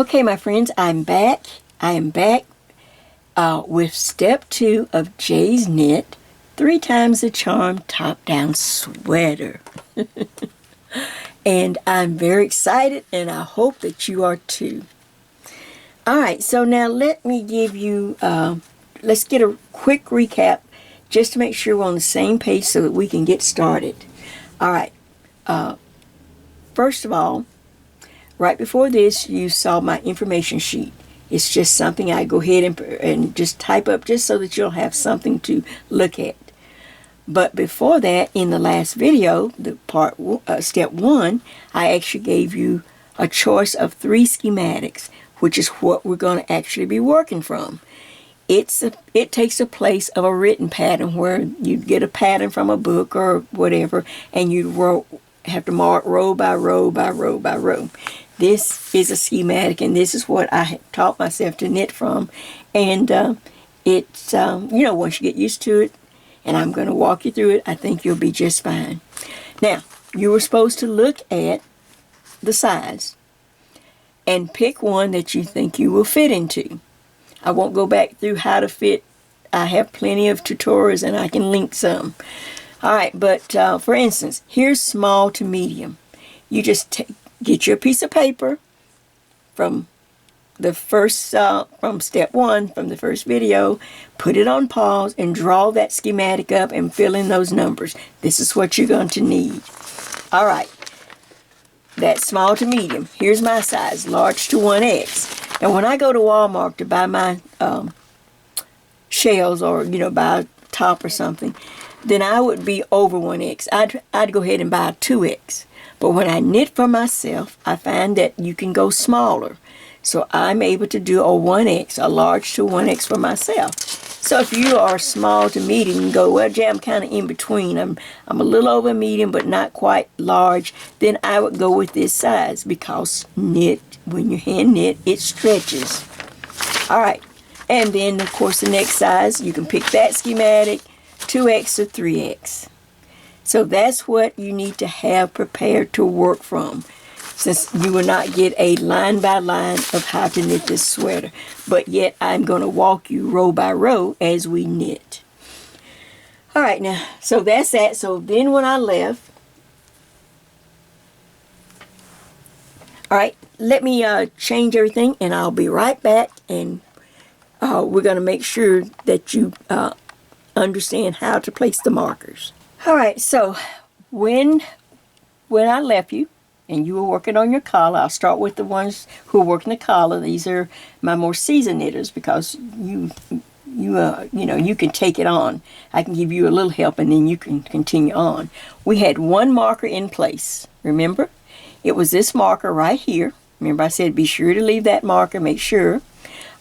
Okay, my friends, I'm back. I am back with step 2 of Jay's Knit, 3 times the charm top-down sweater. And I'm very excited, and I hope that you are too. Alright, so now let me give you, let's get a quick recap just to make sure we're on the same page so that we can get started. Alright, first of all, right before this, you saw my information sheet. It's just something I go ahead and just type up just so that you'll have something to look at. But before that, in the last video, the step 1, I actually gave you a choice of 3 schematics, which is what we're going to actually be working from. It takes the place of a written pattern where you get a pattern from a book or whatever, and you have to mark row by row by row by row. This is a schematic, and this is what I taught myself to knit from. And it's, once you get used to it, and I'm going to walk you through it, I think you'll be just fine. Now, you were supposed to look at the size and pick one that you think you will fit into. I won't go back through how to fit. I have plenty of tutorials, and I can link some. All right, but for instance, here's small to medium. You just get your piece of paper from the first, from step 1, from the first video, put it on pause and draw that schematic up and fill in those numbers. This is what you're going to need. All right, that's small to medium. Here's my size, large to 1X. Now when I go to Walmart to buy my shells or, buy a top or something, then I would be over 1X. I'd go ahead and buy a 2X. But when I knit for myself, I find that you can go smaller. So I'm able to do a 1X, a large to 1X for myself. So if you are small to medium, you can go, well, Jay, I'm kind of in between. I'm a little over medium, but not quite large. Then I would go with this size because when you hand knit, it stretches. All right. And then, of course, the next size, you can pick that schematic, 2X or 3X. So that's what you need to have prepared to work from, since you will not get a line by line of how to knit this sweater. But yet I'm going to walk you row by row as we knit. All right, now, so that's that. So then when I left, all right, let me change everything, and I'll be right back, and we're going to make sure that you understand how to place the markers. All right, so when I left you and you were working on your collar, I'll start with the ones who are working the collar. These are my more seasoned knitters because you can take it on. I can give you a little help, and then you can continue on. We had one marker in place. Remember, it was this marker right here. Remember, I said be sure to leave that marker. Make sure.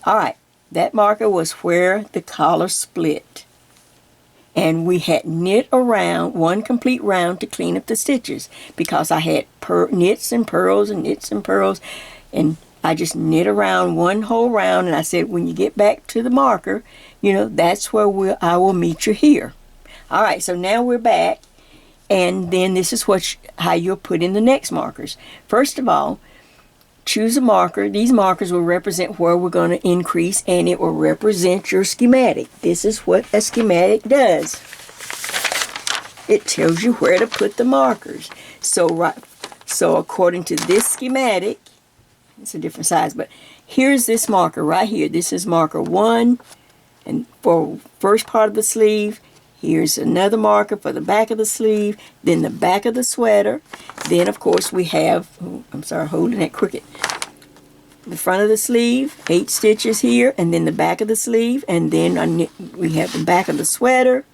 All right, that marker was where the collar split. And we had knit around one complete round to clean up the stitches because I had knits and purls and knits and purls, and I just knit around one whole round. And I said, when you get back to the marker, that's where I will meet you here. All right, so now we're back, and then this is how you'll put in the next markers. First of all, choose a marker. These markers will represent where we're going to increase, and it will represent your schematic. This is what a schematic does. It tells you where to put the markers. So according to this schematic, it's a different size, but here's this marker right here. This is marker 1, and for first part of the sleeve. Here's another marker for the back of the sleeve, then the back of the sweater. Then, of course, we have, holding that crooked. The front of the sleeve, 8 stitches here, and then the back of the sleeve, and then we have the back of the sweater,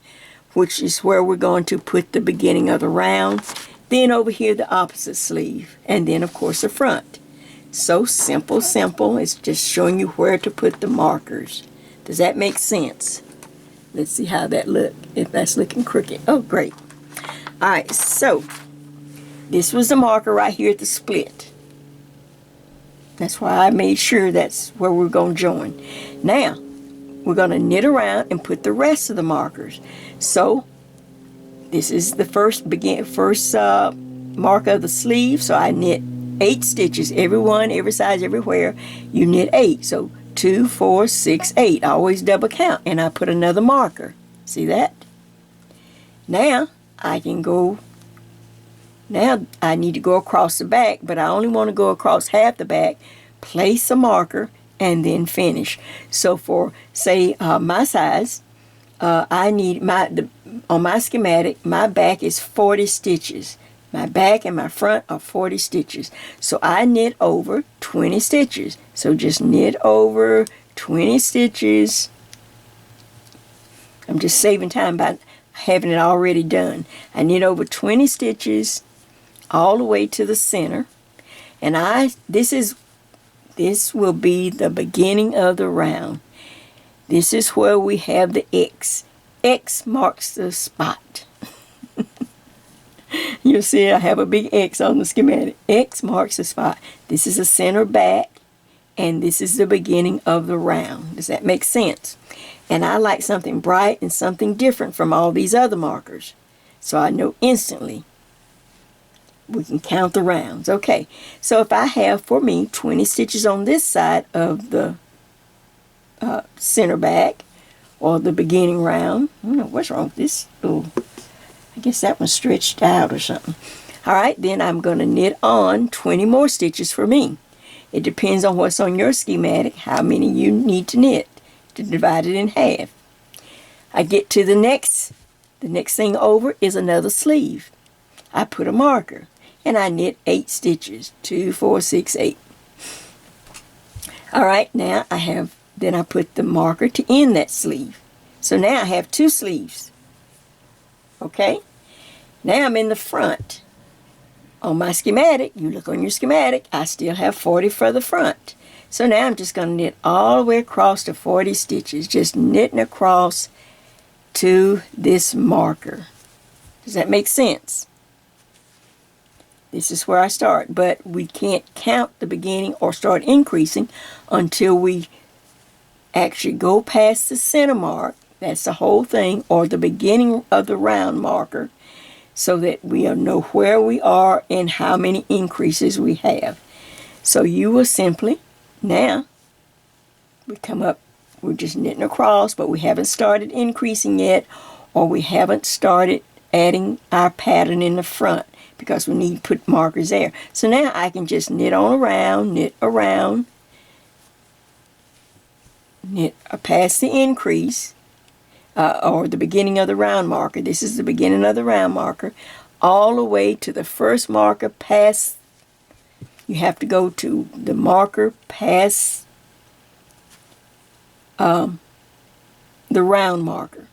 which is where we're going to put the beginning of the round. Then over here, the opposite sleeve, and then, of course, the front. So simple. It's just showing you where to put the markers. Does that make sense? Let's see how that look, if that's looking crooked. Oh, great. All right, so this was the marker right here at the split. That's why I made sure that's where we're going to join. Now, we're going to knit around and put the rest of the markers. So, this is the first mark of the sleeve, so I knit 8 stitches, every one, every size, everywhere. You knit 8. So 2, 4, 6, 8. I always double count, and I put another marker. See that? Now I can go. Now I need to go across the back, but I only want to go across half the back. Place a marker and then finish. So for say my size, I need on my schematic, my back is 40 stitches. My back and my front are 40 stitches. So I knit over 20 stitches. So just knit over 20 stitches. I'm just saving time by having it already done. I knit over 20 stitches all the way to the center. And this will be the beginning of the round. This is where we have the X. X marks the spot. You'll see I have a big X on the schematic. X marks the spot. This is the center back, and this is the beginning of the round. Does that make sense? And I like something bright and something different from all these other markers. So I know instantly we can count the rounds. Okay, so if I have, for me, 20 stitches on this side of the center back, or the beginning round. I don't know what's wrong with this. Oh, I guess that one's stretched out or something. All right, then I'm going to knit on 20 more stitches for me. It depends on what's on your schematic, how many you need to knit to divide it in half. I get to the next thing over is another sleeve. I put a marker and I knit 8 stitches. 2, 4, 6, 8. All right, now then I put the marker to end that sleeve. So now I have 2 sleeves. Okay? Now I'm in the front. On my schematic, you look on your schematic, I still have 40 for the front. So now I'm just going to knit all the way across to 40 stitches, just knitting across to this marker. Does that make sense? This is where I start, but we can't count the beginning or start increasing until we actually go past the center mark. That's the whole thing, or the beginning of the round marker, so that we know where we are and how many increases we have. So you will simply, now, we come up, we're just knitting across, but we haven't started increasing yet, or we haven't started adding our pattern in the front, because we need to put markers there. So now I can just knit on around, knit around, knit past the increase, or the beginning of the round marker. This is the beginning of the round marker, all the way to the first marker past. You have to go to the marker past the round marker,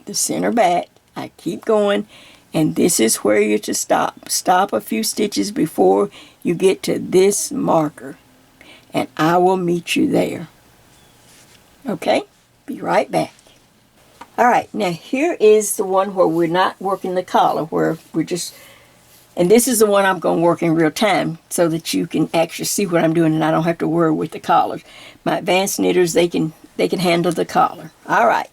the center back. I keep going, and this is where you're to stop. Stop a few stitches before you get to this marker, and I will meet you there. Okay? Be right back. All right, now here is the one where we're not working the collar, where we're just, and this is the one I'm going to work in real time so that you can actually see what I'm doing and I don't have to worry with the collars. My advanced knitters, they can handle the collar. All right,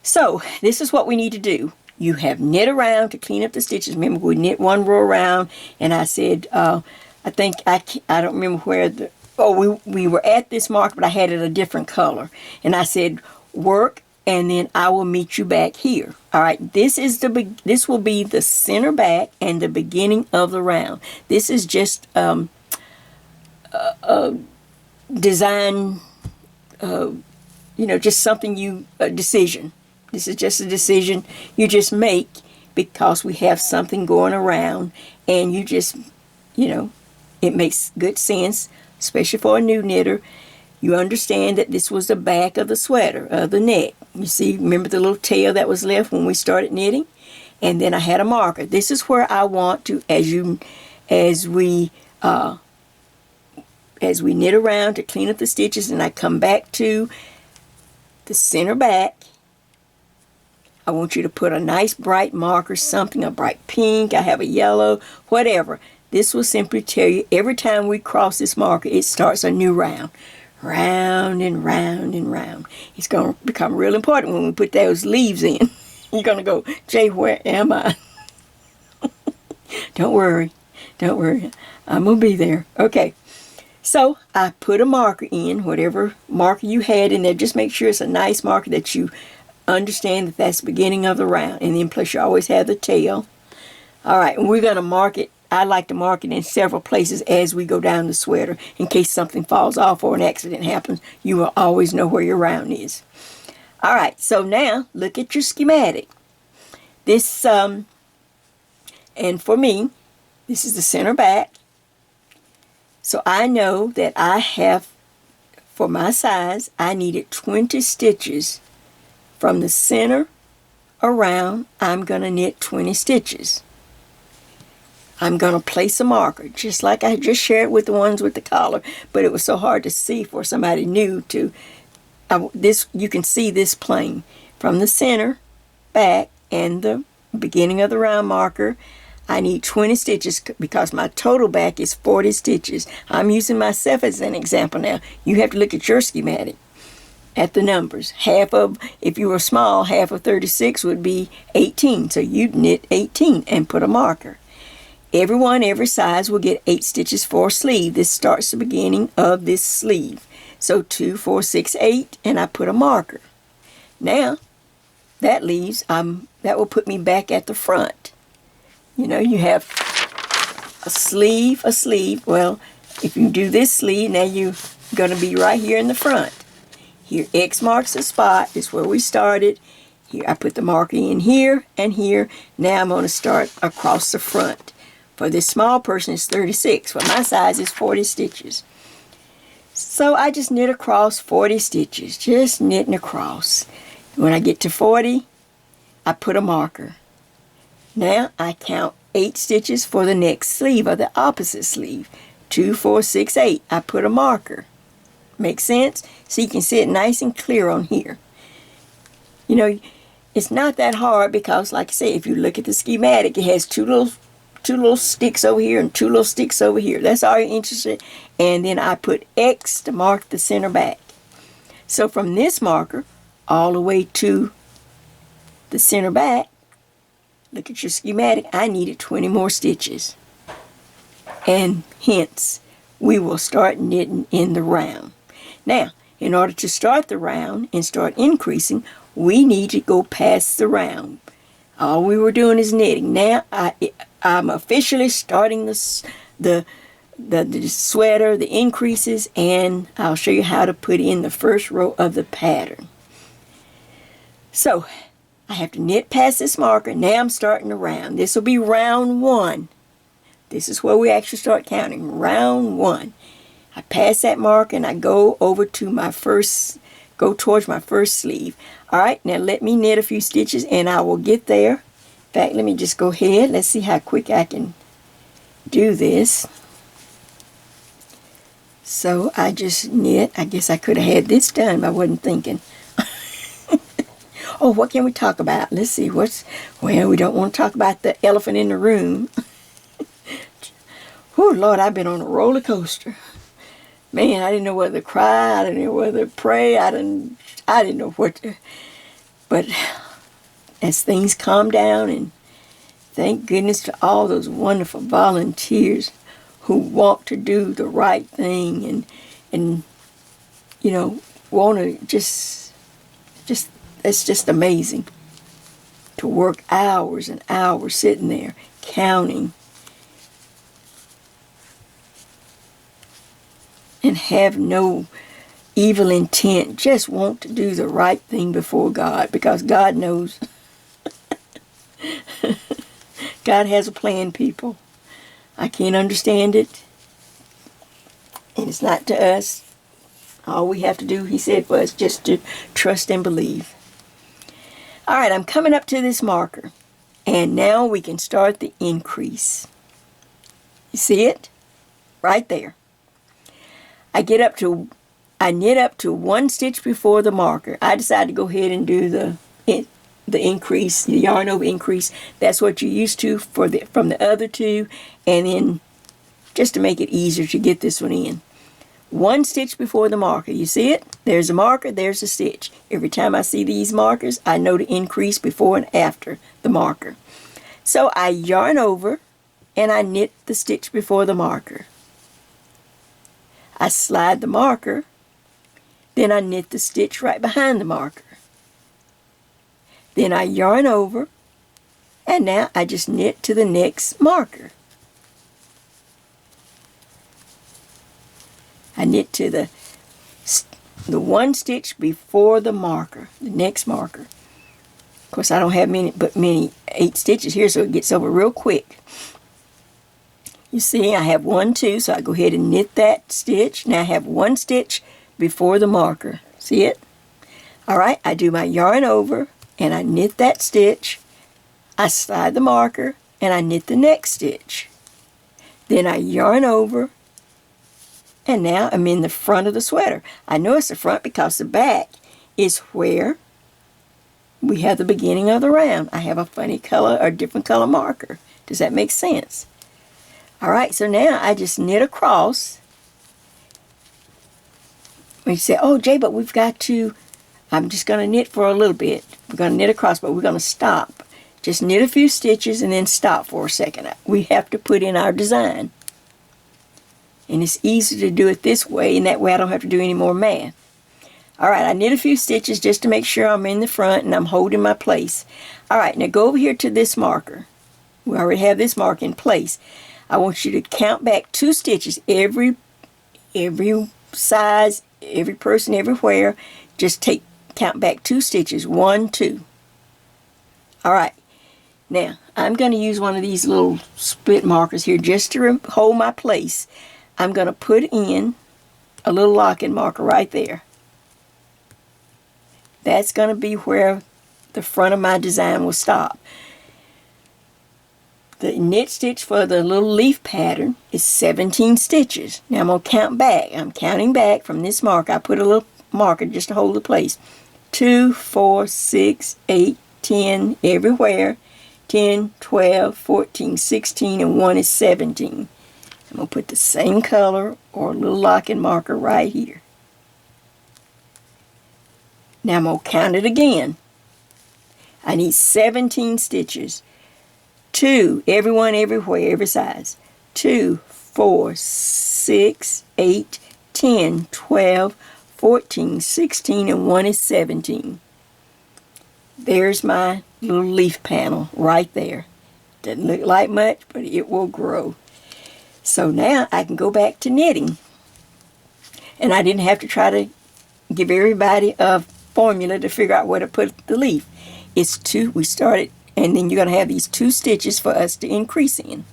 so this is what we need to do. You have knit around to clean up the stitches. Remember, we knit one row around, and I said, I don't remember where we were at this mark, but I had it a different color, and I said work, and then I will meet you back here. All right, this will be the center back and the beginning of the round. This is just a design, just something a decision. This is just a decision you just make because we have something going around, and you just, it makes good sense, especially for a new knitter. You understand that this was the back of the sweater, of the neck. You see, remember the little tail that was left when we started knitting? And then I had a marker. This is where I want to, as we knit around to clean up the stitches, and I come back to the center back, I want you to put a nice bright marker, something, a bright pink, I have a yellow, whatever. This will simply tell you every time we cross this marker, it starts a new round. Round and round and round. It's going to become real important when we put those leaves in. You're going to go, Jay, where am I? Don't worry. Don't worry. I'm going to be there. Okay. So I put a marker in, whatever marker you had in there. Just make sure it's a nice marker that you understand that that's the beginning of the round. And then plus you always have the tail. All right, and we're going to mark it. I like to mark it in several places as we go down the sweater. In case something falls off or an accident happens, you will always know where your round is. All right, so now look at your schematic. This, and for me, this is the center back. So I know that I have, for my size, I needed 20 stitches. From the center around, I'm going to knit 20 stitches. I'm going to place a marker, just like I just shared with the ones with the collar, but it was so hard to see for somebody new to, you can see this plain. From the center back and the beginning of the round marker, I need 20 stitches because my total back is 40 stitches. I'm using myself as an example now. You have to look at your schematic, at the numbers. Half of, if you were small, half of 36 would be 18. So you'd knit 18 and put a marker. Everyone, every size will get 8 stitches for a sleeve. This starts the beginning of this sleeve. So 2, 4, 6, 8, and I put a marker. Now, that leaves, that will put me back at the front. You know, you have a sleeve. Well, if you do this sleeve, now you're going to be right here in the front. Here, X marks the spot. This is where we started. Here, I put the marker in here and here. Now I'm going to start across the front. For this small person, it's 36. For my size, it's 40 stitches. So I just knit across 40 stitches. Just knitting across. When I get to 40, I put a marker. Now I count 8 stitches for the next sleeve or the opposite sleeve. 2, 4, 6, 8. I put a marker. Make sense? So you can see it nice and clear on here. You know, it's not that hard because, like I say, if you look at the schematic, it has two little sticks over here and 2 little sticks over here. That's all you're interested in. And then I put X to mark the center back. So from this marker all the way to the center back, look at your schematic, I needed 20 more stitches. And hence, we will start knitting in the round. Now, in order to start the round and start increasing, we need to go past the round. All we were doing is knitting. Now, I'm officially starting the sweater, the increases, and I'll show you how to put in the first row of the pattern. So, I have to knit past this marker. Now I'm starting the round. This will be round 1. This is where we actually start counting. Round 1. I pass that mark and I go over to go towards my first sleeve. All right, now let me knit a few stitches and I will get there. In fact, let me just go ahead. Let's see how quick I can do this. So I just knit. I guess I could have had this done, but I wasn't thinking. Oh, what can we talk about? Let's see. Well, we don't want to talk about the elephant in the room. Oh, Lord, I've been on a roller coaster. Man, I didn't know whether to cry. I didn't know whether to pray. I didn't know what to. But as things calm down, and thank goodness to all those wonderful volunteers who want to do the right thing and you know, want to just it's just amazing to work hours and hours sitting there counting and have no evil intent, just want to do the right thing before God, because God knows. God has a plan, people. I can't understand it, and it's not to us. All we have to do, he said, was just to trust and believe. All right, I'm coming up to this marker, and now we can start the increase. You see it? Right there. I knit up to 1 stitch before the marker. I decided to go ahead and do the increase, the yarn over increase. That's what you're used to from the other two, and then just to make it easier to get this one in. 1 stitch before the marker. You see it? There's a marker, there's a stitch. Every time I see these markers, I know to increase before and after the marker. So I yarn over and I knit the stitch before the marker. I slide the marker, then I knit the stitch right behind the marker. Then I yarn over, and now I just knit to the next marker. I knit to the one stitch before the marker, the next marker. Of course, I don't have many 8 stitches here, so it gets over real quick. You see, I have 1, 2, so I go ahead and knit that stitch. Now I have 1 stitch before the marker. See it? All right, I do my yarn over, and I knit that stitch. I slide the marker, and I knit the next stitch. Then I yarn over, and now I'm in the front of the sweater. I know it's the front because the back is where we have the beginning of the round. I have a funny color or different color marker. Does that make sense? All right, so now I just knit across. You say, oh, Jay, but we've got to, I'm just going to knit for a little bit. We're going to knit across, but we're going to stop. Just knit a few stitches and then stop for a second. We have to put in our design. And it's easy to do it this way, and that way I don't have to do any more math. All right, I knit a few stitches just to make sure I'm in the front and I'm holding my place. All right, now go over here to this marker. We already have this mark in place. I want you to count back 2 stitches. Every size, every person, everywhere. Just count back 2 stitches. 1, 2. All right. Now, I'm going to use one of these little split markers here just to hold my place. I'm going to put in a little locking marker right there. That's going to be where the front of my design will stop. The knit stitch for the little leaf pattern is 17 stitches. Now I'm going to count back. I'm counting back from this mark. I put a little marker just to hold the place. 2, 4, 6, 8, 10 everywhere. 10, 12, 14, 16, and 1 is 17. I'm going to put the same color or a little locking marker right here. Now I'm going to count it again. I need 17 stitches. 2, everyone, everywhere, every size. 2, 4, 6, 8, 10, 12, 14, 16, and 1 is 17. There's my little leaf panel right there. Doesn't look like much, but it will grow. So now I can go back to knitting. And I didn't have to try to give everybody a formula to figure out where to put the leaf. It's 2, we started, and then you're going to have these 2 stitches for us to increase in.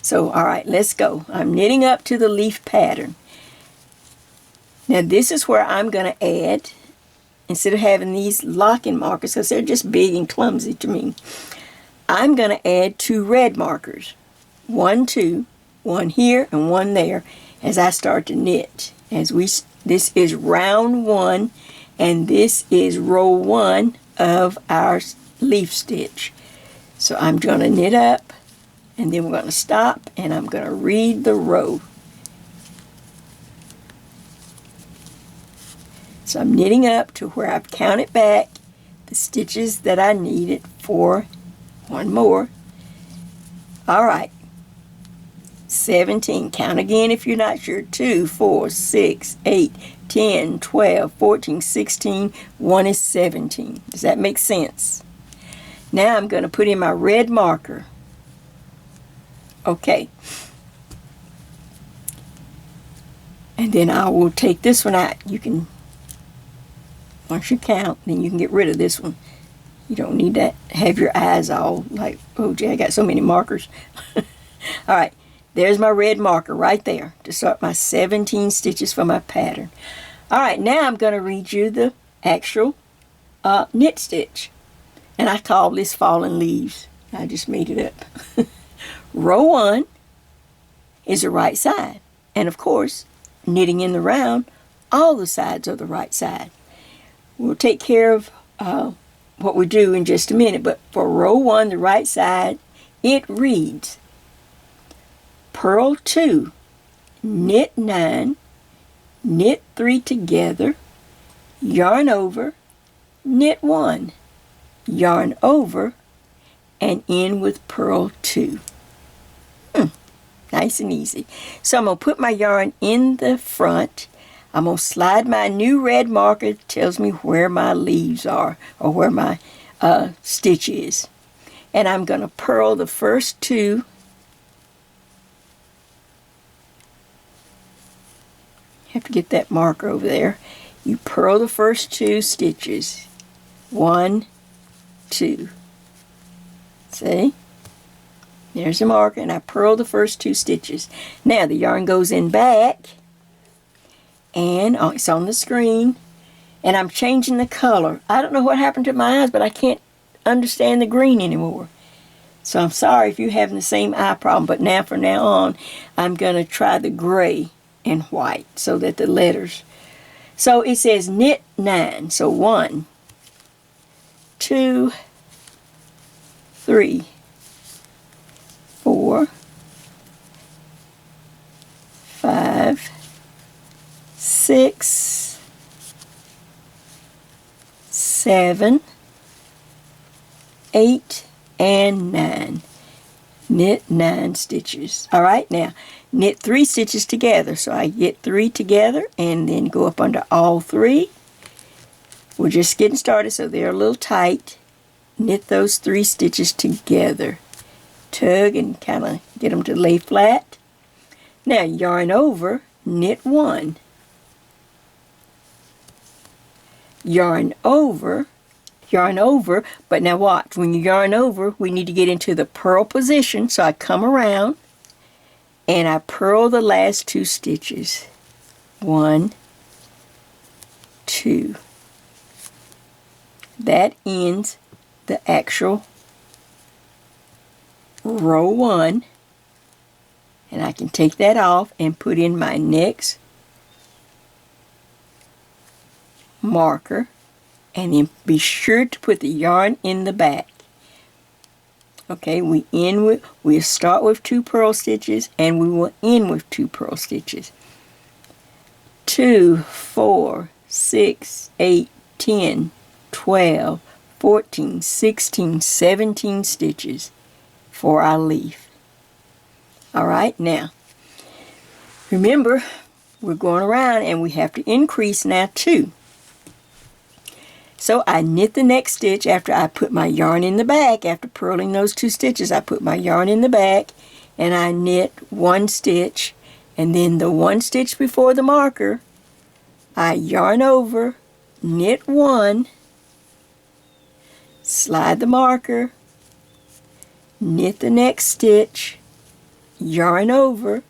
So, all right, let's go. I'm knitting up to the leaf pattern. Now this is where I'm going to add, instead of having these locking markers, because they're just big and clumsy to me, I'm going to add 2 red markers. 1, 2, 1 here and 1 there as I start to knit. This is round 1, and this is row 1 of our leaf stitch. So I'm going to knit up, and then we're going to stop, and I'm going to read the row. So I'm knitting up to where I've counted back the stitches that I needed for 1 more. All right. 17. Count again if you're not sure. 2, 4, 6, 8, 10, 12, 14, 16. 1 is 17. Does that make sense? Now I'm going to put in my red marker. Okay. And then I will take this one out. You can, once you count, then you can get rid of this one. You don't need to have your eyes all like, oh gee, I got so many markers. All right. There's my red marker right there to start my 17 stitches for my pattern. All right, now I'm going to read you the actual knit stitch. And I call this fallen leaves. I just made it up. Row 1 is the right side. And of course, knitting in the round, all the sides are the right side. We'll take care of what we do in just a minute. But for row 1, the right side, it reads, purl 2, knit 9, knit 3 together, yarn over, knit 1, yarn over, and end with purl 2. Nice and easy. So I'm going to put my yarn in the front. I'm going to slide my new red marker. It tells me where my leaves are or where my stitch is. And I'm going to purl the first two. Have to get that marker over there. You purl the first two stitches. 1, 2. See? There's the marker, and I purl the first two stitches. Now the yarn goes in back, and it's on the screen, and I'm changing the color. I don't know what happened to my eyes, but I can't understand the green anymore. So I'm sorry if you're having the same eye problem, but now from now on, I'm going to try the gray and white so that the letters. So it says knit 9. So 1, 2, 3, 4, 5, 6, 7, 8, and 9. Knit 9 stitches. All right, now knit 3 stitches together. So I get 3 together and then go up under all 3. We're just getting started, so they're a little tight. Knit those 3 stitches together. Tug and kind of get them to lay flat. Now yarn over, knit 1. Yarn over, but now watch, when you yarn over, we need to get into the purl position. So I come around and I purl the last 2 stitches. 1, 2. That ends the actual row 1, and I can take that off and put in my next marker, and then be sure to put the yarn in the back. Okay, we'll start with 2 purl stitches, and we will end with 2 purl stitches. 2, 4, 6, 8, 10, 12, 14, 16, 17 stitches for our leaf. All right, now remember we're going around and we have to increase now 2. So I knit the next stitch after I put my yarn in the back. After purling those 2 stitches, I put my yarn in the back and I knit 1 stitch, and then the 1 stitch before the marker, I yarn over, knit 1, slide the marker, knit the next stitch, yarn over,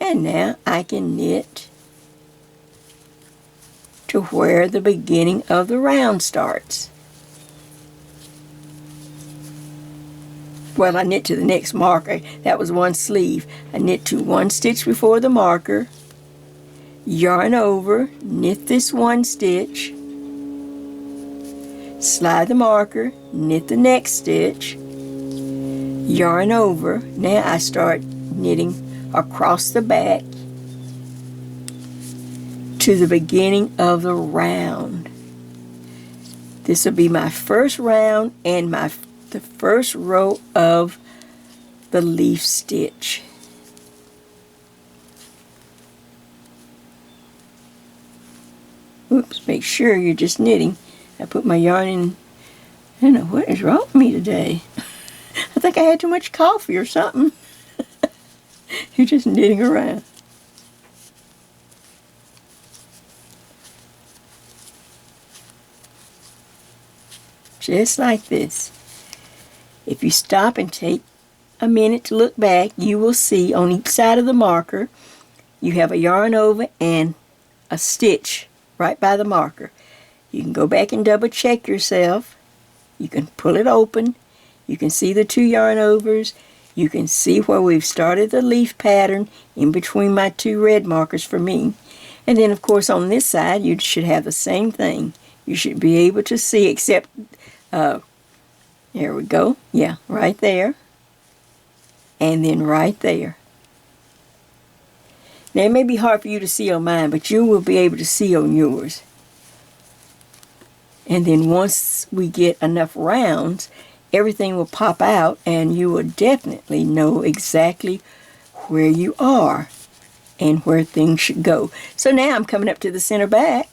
and now I can knit to where the beginning of the round starts. Well, I knit to the next marker. That was 1 sleeve. I knit to 1 stitch before the marker, yarn over, knit this 1 stitch, slide the marker, knit the next stitch, yarn over. Now I start knitting across the back to the beginning of the round. This will be my first round and the first row of the leaf stitch. Oops, make sure you're just knitting. I put my yarn in. I don't know what is wrong with me today. I think I had too much coffee or something. You're just knitting around. Just like this. If you stop and take a minute to look back, you will see on each side of the marker you have a yarn over and a stitch right by the marker. You can go back and double check yourself. You can pull it open. You can see the 2 yarn overs. You can see where we've started the leaf pattern in between my 2 red markers for me. And then of course on this side you should have the same thing. You should be able to see, except there we go. Yeah, right there. And then right there. Now it may be hard for you to see on mine, but you will be able to see on yours. And then once we get enough rounds, everything will pop out and you will definitely know exactly where you are and where things should go. So now I'm coming up to the center back.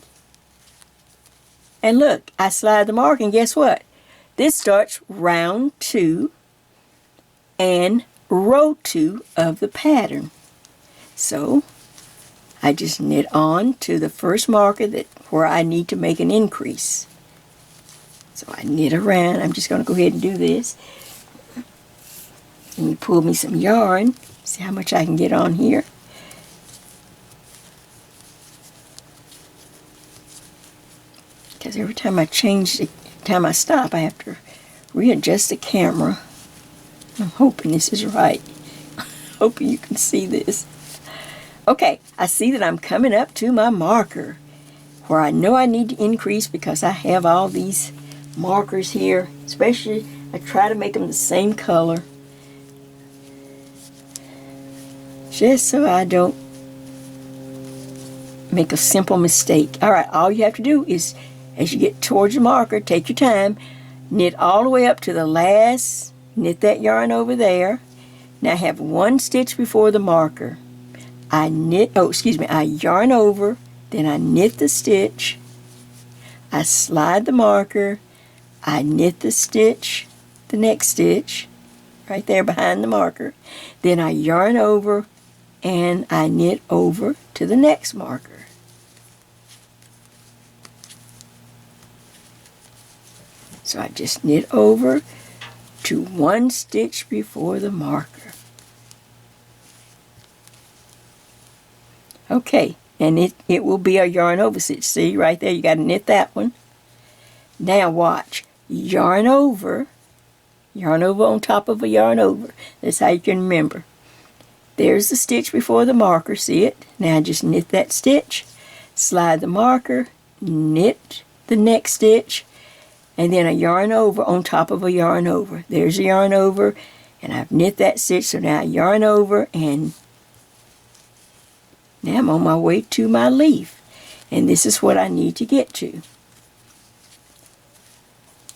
And look, I slide the mark, and guess what? This starts round 2 and row 2 of the pattern. So I just knit on to the first marker where I need to make an increase. So I knit around. I'm just going to go ahead and do this. Let me pull me some yarn. See how much I can get on here. Because every time I stop, I have to readjust the camera. I'm hoping this is right. Hoping you can see this. Okay, I see that I'm coming up to my marker where I know I need to increase because I have all these markers here. Especially, I try to make them the same color. Just so I don't make a simple mistake. Alright, all you have to do is, as you get towards the marker, take your time, knit all the way up to the last, knit that yarn over there. Now I have one stitch before the marker. I yarn over, then I knit the stitch, I slide the marker, I knit the stitch, the next stitch, right there behind the marker, then I yarn over, and I knit over to the next marker. So I just knit over to one stitch before the marker. Okay, and it will be a yarn over stitch. See, right there, you got to knit that one. Now watch. Yarn over on top of a yarn over. That's how you can remember. There's the stitch before the marker, see it? Now just knit that stitch, slide the marker, knit the next stitch, and then a yarn over on top of a yarn over. There's a yarn over, and I've knit that stitch, so now I yarn over, and now I'm on my way to my leaf. And this is what I need to get to.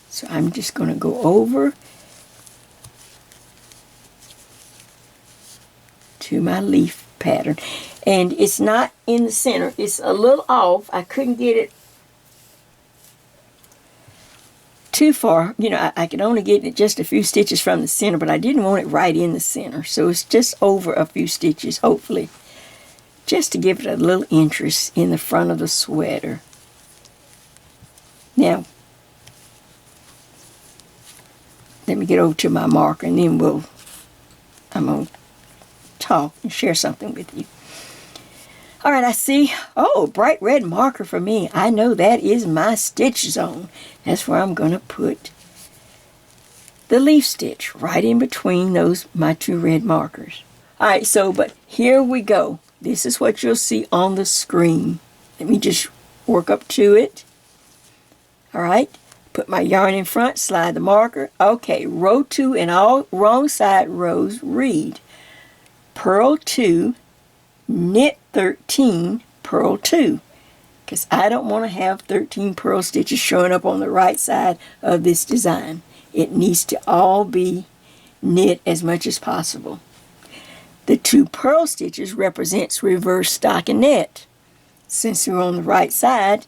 So I'm just going to go over to my leaf pattern. And it's not in the center. It's a little off. I couldn't get it too far. You know, I could only get it just a few stitches from the center, but I didn't want it right in the center. So it's just over a few stitches, hopefully, just to give it a little interest in the front of the sweater. Now, let me get over to my marker, and then I'm going to talk and share something with you. All right, I see, bright red marker for me. I know that is my stitch zone. That's where I'm going to put the leaf stitch, right in between my two red markers. All right, but here we go. This is what you'll see on the screen. Let me just work up to it. All right. Put my yarn in front, slide the marker. Okay, row 2 and all wrong side rows read purl 2, knit 13, purl 2. Because I don't want to have 13 purl stitches showing up on the right side of this design. It needs to all be knit as much as possible. The 2 purl stitches represents reverse stockinette. Since we're on the right side,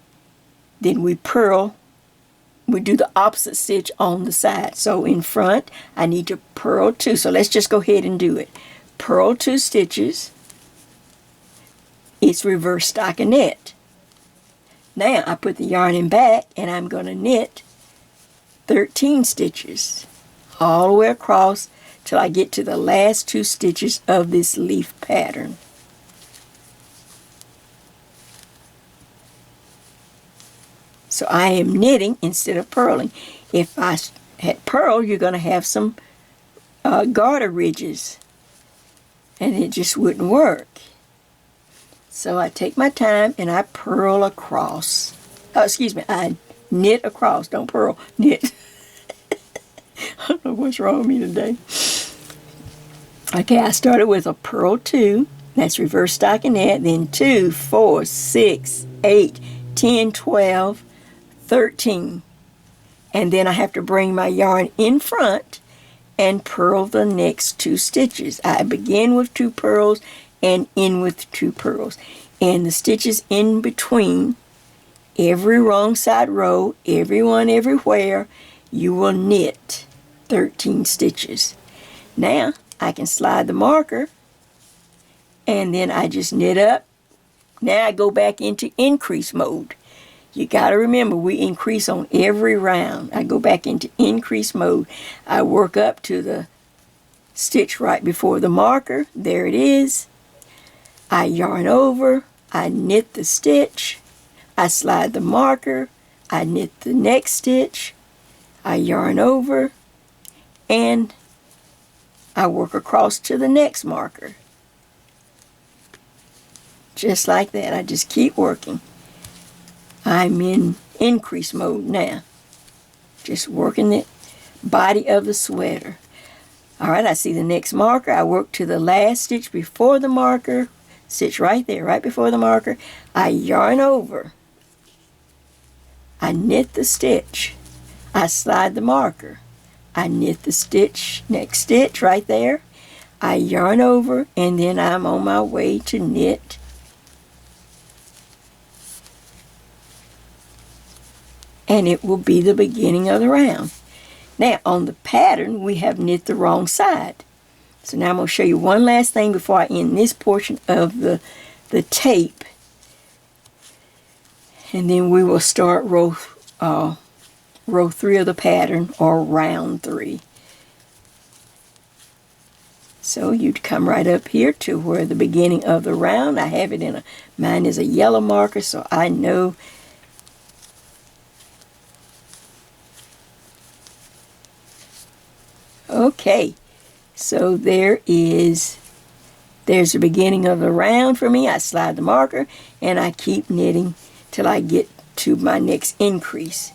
then we do the opposite stitch on the side. So in front, I need to purl 2. So let's just go ahead and do it. Purl 2 stitches. It's reverse stockinette. Now I put the yarn in back, and I'm going to knit 13 stitches all the way across till I get to the last 2 stitches of this leaf pattern. So I am knitting instead of purling. If I had purl, you're going to have some garter ridges, and it just wouldn't work. So I take my time and I purl across. I knit across, don't purl, knit. I don't know what's wrong with me today. Okay, I started with a purl 2, that's reverse stockinette, then 2, 4, 6, 8, 10, 12, 13. And then I have to bring my yarn in front and purl the next 2 stitches. I begin with 2 purls and end with 2 purls. And the stitches in between every wrong side row, everyone everywhere, you will knit 13 stitches. Now I can slide the marker and then I just knit up. Now I go back into increase mode. You got to remember, we increase on every round. I go back into increase mode. I work up to the stitch right before the marker. There it is. I yarn over. I knit the stitch. I slide the marker. I knit the next stitch. I yarn over. And I work across to the next marker. Just like that. I just keep working. I'm in increase mode now. Just working the body of the sweater. All right, I see the next marker. I work to the last stitch before the marker. Stitch right there, right before the marker. I yarn over. I knit the stitch. I slide the marker. I knit the stitch, next stitch right there. I yarn over, and then I'm on my way to knit and it will be the beginning of the round. Now on the pattern we have knit the wrong side. So now I'm going to show you one last thing before I end this portion of the tape. And then we will start row 3 of the pattern, or round 3. So you'd come right up here to where the beginning of the round. I have it in mine is a yellow marker, so I know. Okay, so there's the beginning of the round for me. I slide the marker and I keep knitting till I get to my next increase.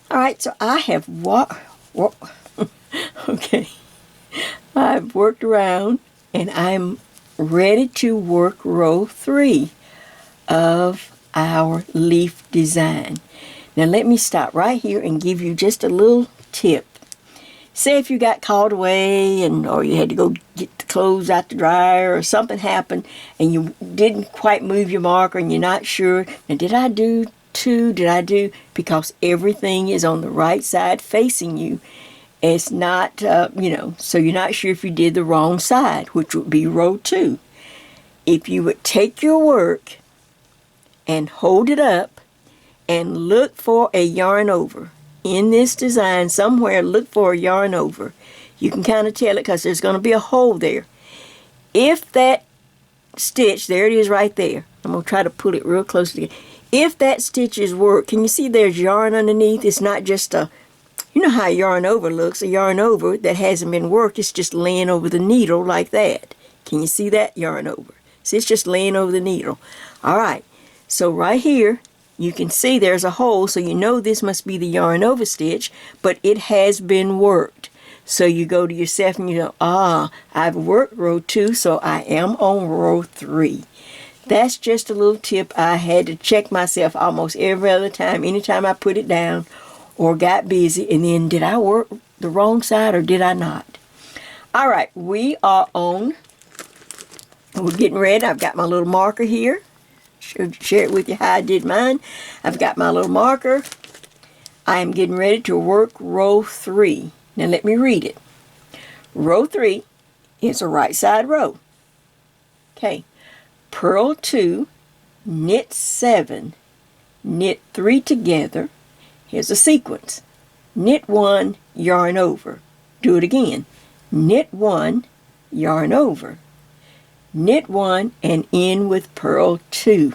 All right, so I have okay, I've worked around and I'm ready to work row 3 of our leaf design. Now let me stop right here and give you just a little tip. Say if you got called away or you had to go get the clothes out the dryer or something happened and you didn't quite move your marker and you're not sure, now did I do 2? Did I do? Because everything is on the right side facing you. It's not, so you're not sure if you did the wrong side, which would be row 2. If you would take your work and hold it up and look for a yarn over. In this design somewhere, look for a yarn over. You can kind of tell it because there's going to be a hole there. If that stitch, there it is right there. I'm going to try to pull it real close together. If that stitch is worked, can you see there's yarn underneath? It's not just you know how a yarn over looks, a yarn over that hasn't been worked. It's just laying over the needle like that. Can you see that yarn over? See, it's just laying over the needle. All right, so right here, you can see there's a hole, so you know this must be the yarn over stitch, but it has been worked. So you go to yourself and you go, I've worked row 2, so I am on row 3. That's just a little tip. I had to check myself almost every other time, anytime I put it down or got busy, and then did I work the wrong side or did I not? All right, we're getting ready. I've got my little marker here. Share it with you how I did mine. I've got my little marker. I am getting ready to work row 3. Now let me read it. Row 3 is a right side row. Okay. Purl 2, knit 7, knit 3 together. Here's a sequence. Knit 1, yarn over. Do it again. Knit 1, yarn over. Knit 1 and end with purl 2.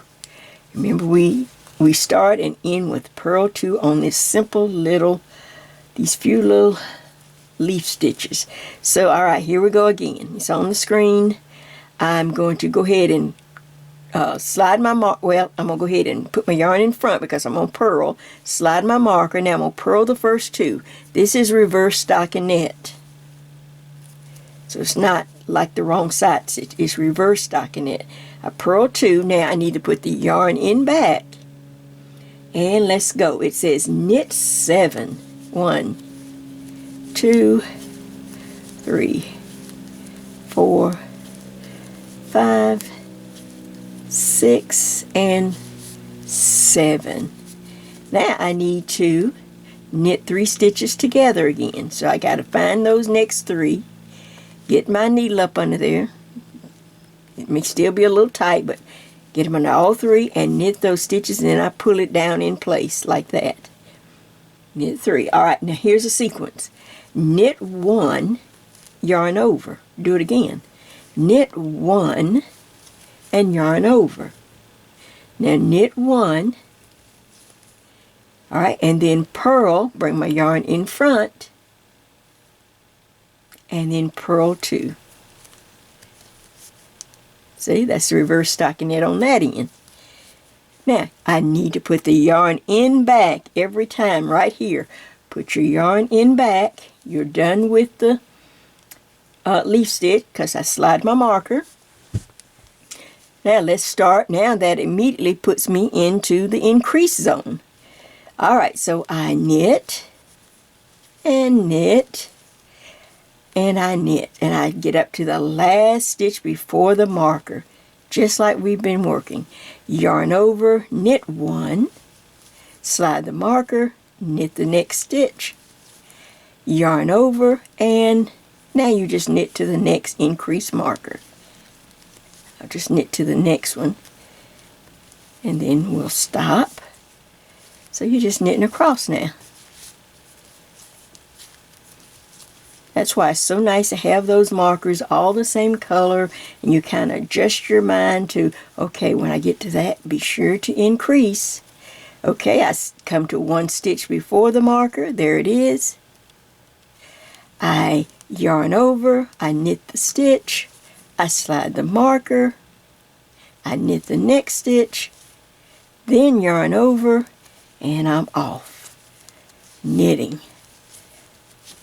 Remember we start and end with purl 2 on this simple these few little leaf stitches. So all right, here we go again. It's on the screen. I'm going to go ahead and slide my marker. Well, I'm going to go ahead and put my yarn in front because I'm going to purl. Slide my marker. Now I'm going to purl the first 2. This is reverse stockinette. So it's not like the wrong side stitch. It's reverse stockinette. I purl 2. Now I need to put the yarn in back. And let's go. It says knit 7. 1, 2, 3, 4, 5, 6, and 7. Now I need to knit 3 stitches together again. So I got to find those next 3, get my needle up under there. It may still be a little tight, but get them under all 3 and knit those stitches, and then I pull it down in place like that. Knit 3. All right, now here's a sequence. Knit 1, yarn over. Do it again. Knit 1 and yarn over. Now knit 1. All right, and then purl, bring my yarn in front, and then purl 2. See, that's the reverse stockinette on that end. Now, I need to put the yarn in back every time right here. Put your yarn in back. You're done with the leaf stitch because I slide my marker. Now, let's start. Now, that immediately puts me into the increase zone. All right, so I knit and knit and I knit, and I get up to the last stitch before the marker, just like we've been working. Yarn over, knit 1, slide the marker, knit the next stitch, yarn over, and now you just knit to the next increase marker. I'll just knit to the next one, and then we'll stop. So you're just knitting across now. That's why it's so nice to have those markers all the same color, and you kind of adjust your mind to, okay, when I get to that, be sure to increase. Okay, I come to 1 stitch before the marker. There it is. I yarn over, I knit the stitch, I slide the marker, I knit the next stitch, then yarn over, and I'm off. Knitting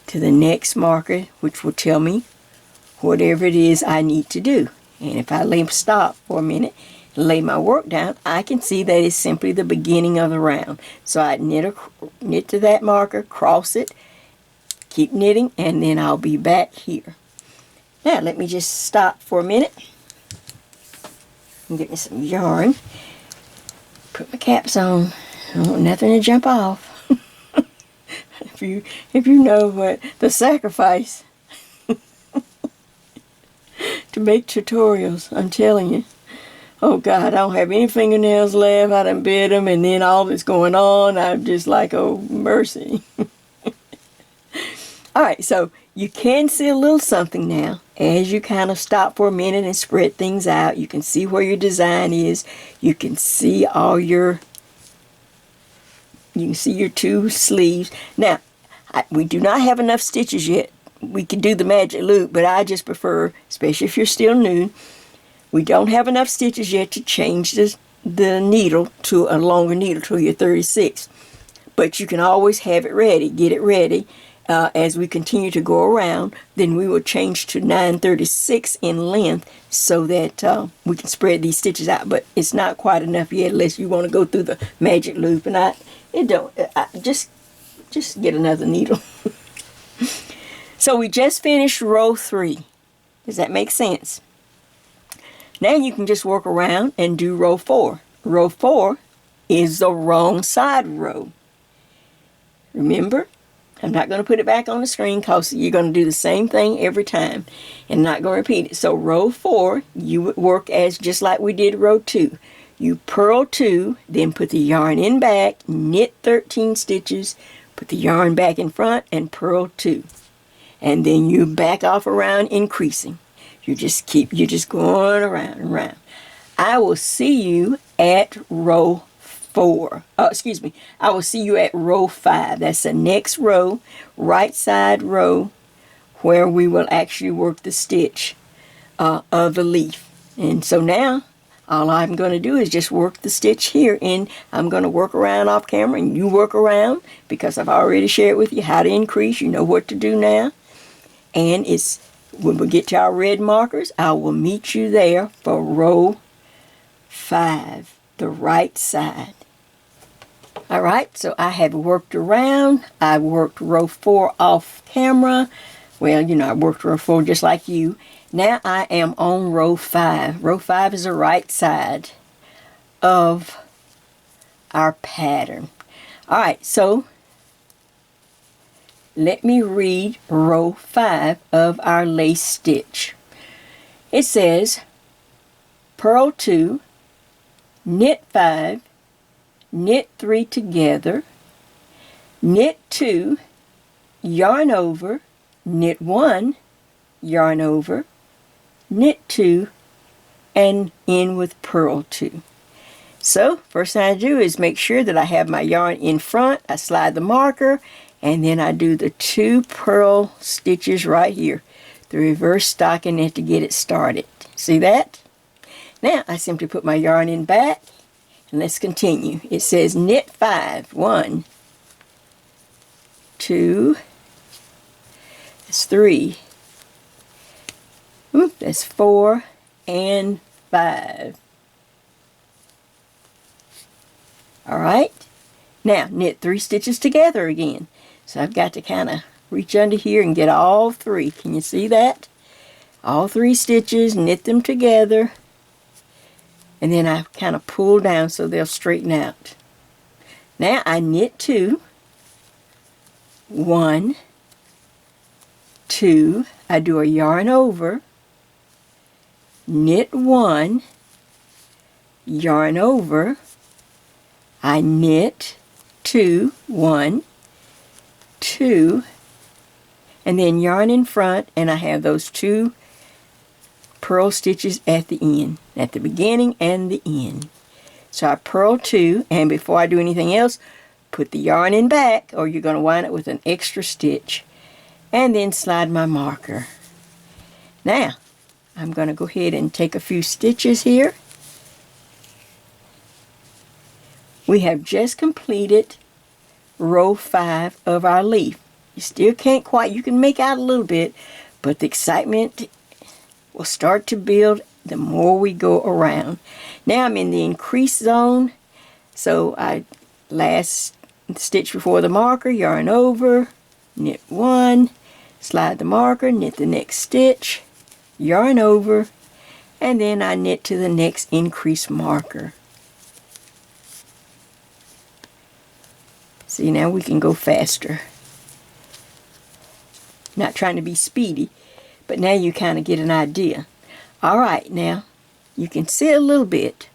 to the next marker, which will tell me whatever it is I need to do. And if I stop for a minute, lay my work down, I can see that it's simply the beginning of the round. So I knit to that marker, cross it, keep knitting, and then I'll be back here. Now let me just stop for a minute and get me some yarn. Put my caps on. I don't want nothing to jump off. If you know what the sacrifice to make tutorials, I'm telling you. Oh God, I don't have any fingernails left. I done bit them, and then all that's going on, I'm just like, oh mercy. All right, so you can see a little something now as you kind of stop for a minute and spread things out. You can see where your design is. You can see your 2 sleeves. Now, we do not have enough stitches yet. We can do the magic loop, but I just prefer, especially if you're still new, we don't have enough stitches yet to change the needle to a longer needle to your 36. But you can always have it ready, get it ready. As we continue to go around, then we will change to 9/36 in length so that we can spread these stitches out. But it's not quite enough yet unless you want to go through the magic loop. And just get another needle. So we just finished row 3. Does that make sense? Now you can just work around and do row 4. Row 4 is the wrong side row. Remember? I'm not going to put it back on the screen because you're going to do the same thing every time and not going to repeat it. So row 4, you would work as just like we did row 2. You purl 2, then put the yarn in back, knit 13 stitches, put the yarn back in front, and purl 2. And then you back off around, increasing. You're just going around and around. I will see you at row 4. I will see you at row 5. That's the next row, right side row, where we will actually work the stitch of the leaf. And so now, all I'm going to do is just work the stitch here, and I'm going to work around off camera, and you work around, because I've already shared with you how to increase. You know what to do now. And when we get to our red markers, I will meet you there for row 5, the right side. All right, so I have worked around. I worked row 4 off camera. Well, you know, I worked row 4 just like you. Now I am on row 5. Row 5 is the right side of our pattern. All right, so let me read row 5 of our lace stitch. It says, purl 2, knit 5, knit 3 together, knit 2, yarn over, knit 1, yarn over, knit 2, and end with purl 2. So first thing I do is make sure that I have my yarn in front. I slide the marker, and then I do the 2 purl stitches right here, the reverse stockinette to get it started. See that? Now I simply put my yarn in back, and let's continue. It says knit 5. 1, 2, that's 3, that's 4, and 5. All right, now knit 3 stitches together again. So I've got to kind of reach under here and get all 3. Can you see that? All 3 stitches, knit them together, and then I kind of pull down so they'll straighten out. Now I knit 2, 1, 2, I do a yarn over, knit 1, yarn over, I knit 2, 1, 2, and then yarn in front, and I have those 2 purl stitches at the end, at the beginning and the end. So I purl 2, and before I do anything else, put the yarn in back, or you're going to wind up with an extra stitch, and then slide my marker. Now I'm going to go ahead and take a few stitches here. We have just completed row 5 of our leaf. You still can't quite, you can make out a little bit, but the excitement will start to build the more we go around. Now I'm in the increase zone, so I last stitch before the marker, yarn over, knit 1, slide the marker, knit the next stitch, yarn over, and then I knit to the next increase marker. See, now we can go faster. Not trying to be speedy, but now you kind of get an idea. All right, now you can see a little bit.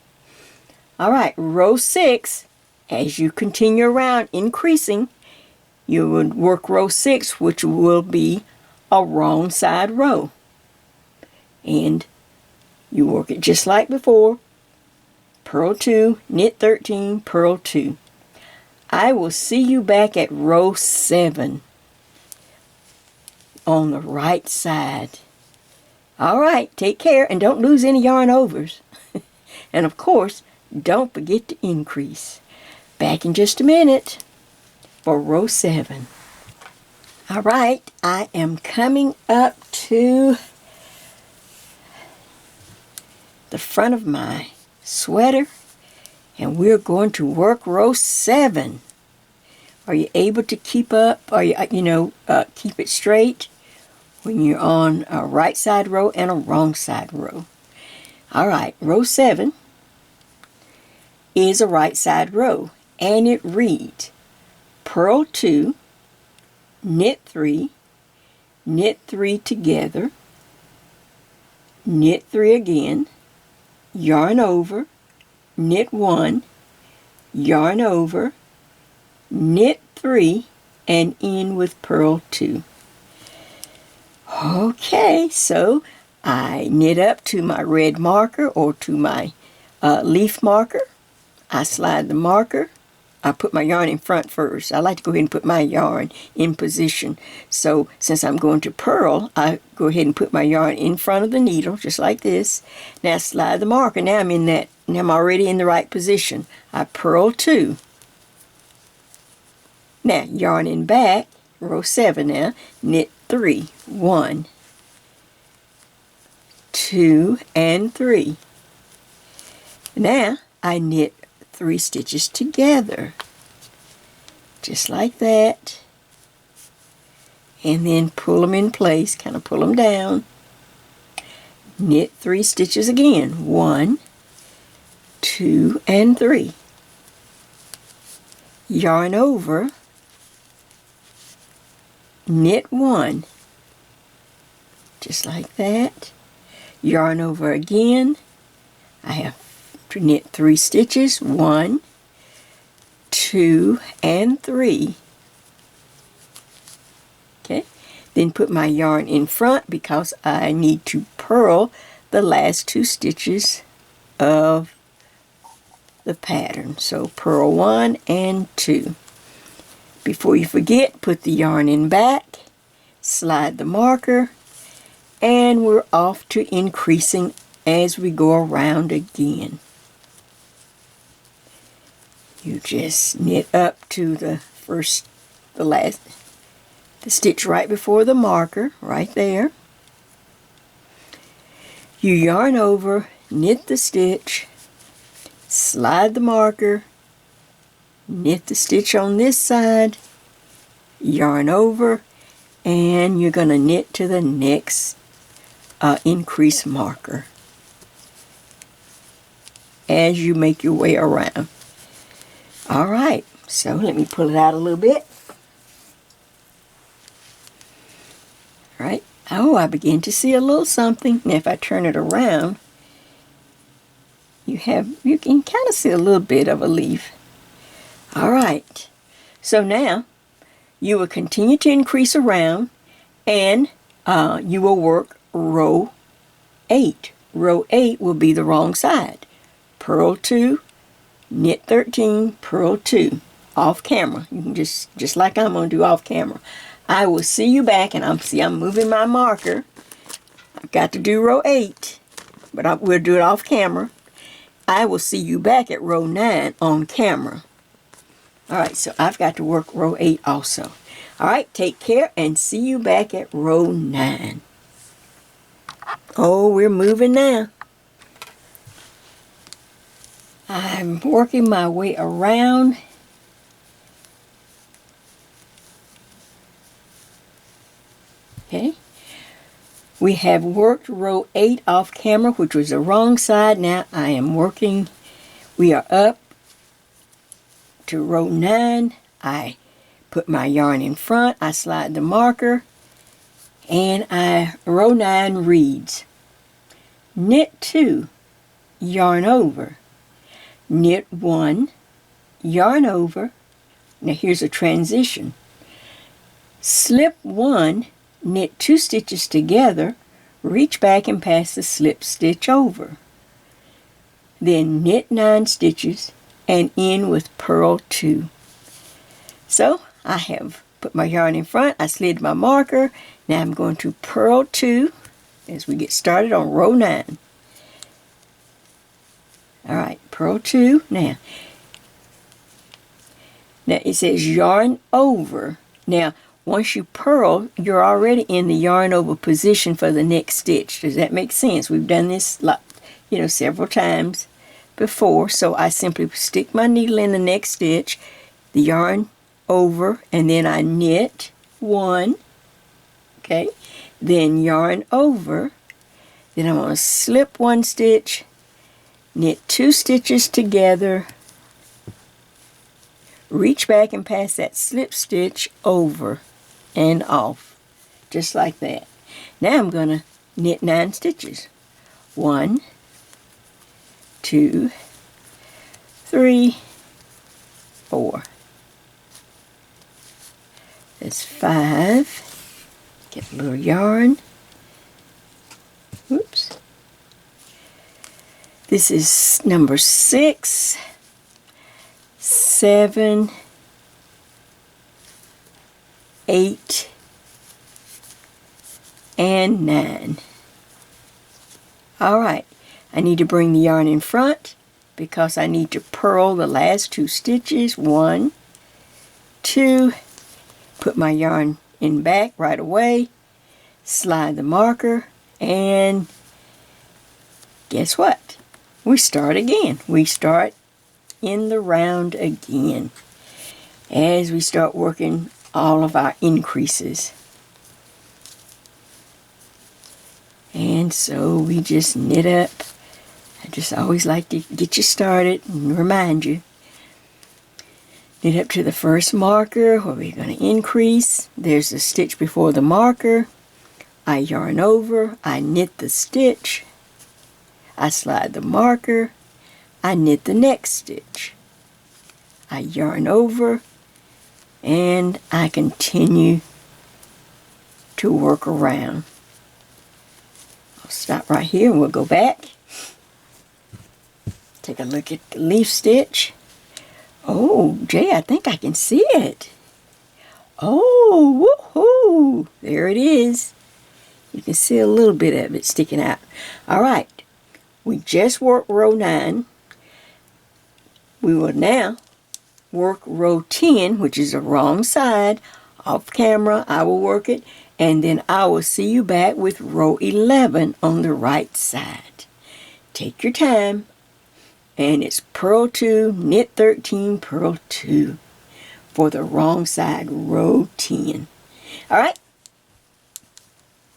All right, row 6, as you continue around increasing, you would work row 6, which will be a wrong side row. And you work it just like before. Purl 2, knit 13, purl 2. I will see you back at row 7 on the right side. All right, take care and don't lose any yarn overs. And of course, don't forget to increase. Back in just a minute for row 7. All right, I am coming up to the front of my sweater, and we're going to work row 7. Are you able to keep up? Are you, keep it straight when you're on a right side row and a wrong side row? All right, row 7 is a right side row, and it reads purl 2, knit 3, knit 3 together, knit 3 again, yarn over, knit 1, yarn over, knit 3, and end with purl 2. Okay, so I knit up to my red marker or to my leaf marker. I slide the marker. I put my yarn in front first. I like to go ahead and put my yarn in position. So since I'm going to purl, I go ahead and put my yarn in front of the needle, just like this. Now slide the marker. Now I'm already in the right position. I purl 2. Now yarn in back, row 7 now, knit 3. 1, 2, and 3. Now I knit 3 stitches together, just like that, and then pull them in place, kind of pull them down. Knit 3 stitches again. 1, 2, and 3. Yarn over, knit 1, just like that. Yarn over again. I have to knit 3 stitches. 1, 2, and 3. Okay, then put my yarn in front because I need to purl the last 2 stitches of the pattern. So purl 1 and 2. Before you forget, put the yarn in back, slide the marker, and we're off to increasing as we go around again. You just knit up to the stitch right before the marker, right there. You yarn over, knit the stitch, slide the marker, knit the stitch on this side, yarn over, and you're going to knit to the next increase marker as you make your way around. Alright, so let me pull it out a little bit. Alright, oh, I begin to see a little something. Now if I turn it around, you can kind of see a little bit of a leaf. Alright, so now you will continue to increase around, and you will work row 8. Row 8 will be the wrong side. Purl 2, knit 13, purl 2. Off camera. You can just like I'm going to do off camera. I will see you back, and I'm moving my marker. I've got to do row 8, but we'll do it off camera. I will see you back at row 9 on camera. Alright, so I've got to work row 8 also. Alright, take care and see you back at row 9. Oh, we're moving now. I'm working my way around. Okay. We have worked row 8 off camera, which was the wrong side. Now I am working. We are up to row 9. I put my yarn in front. I slide the marker. And row 9 reads, knit 2, yarn over, knit 1, yarn over. Now here's a transition. Slip 1, knit 2 stitches together, reach back and pass the slip stitch over. Then knit 9 stitches and end with purl 2. So I have put my yarn in front, I slid my marker. Now I'm going to purl 2 as we get started on row 9. Alright, purl 2. Now it says yarn over. Now once you purl, you're already in the yarn over position for the next stitch. Does that make sense? We've done this several times before, so I simply stick my needle in the next stitch, the yarn over, and then I knit 1, okay, then yarn over, then I'm going to slip 1 stitch, knit 2 stitches together, reach back and pass that slip stitch over and off, just like that. Now I'm going to knit 9 stitches. 1, 2, 3, 4. That's 5. Get a little yarn. Oops. This is number 6, 7, 8, and 9. Alright, I need to bring the yarn in front because I need to purl the last 2 stitches. 1, 2, put my yarn in back right away, slide the marker, and guess what? We start again. We start in the round again as we start working all of our increases. And so we just knit up. I just always like to get you started and remind you. Knit up to the first marker where we're going to increase. There's a stitch before the marker. I yarn over, I knit the stitch, I slide the marker, I knit the next stitch. I yarn over, and I continue to work around. I'll stop right here and we'll go back. Take a look at the leaf stitch. Oh, Jay, I think I can see it. Oh, woohoo! There it is. You can see a little bit of it sticking out. All right, we just worked row 9. We will now work row 10, which is the wrong side. Off camera, I will work it, and then I will see you back with row 11 on the right side. Take your time, and it's purl 2, knit 13, purl 2 for the wrong side, row 10. All right.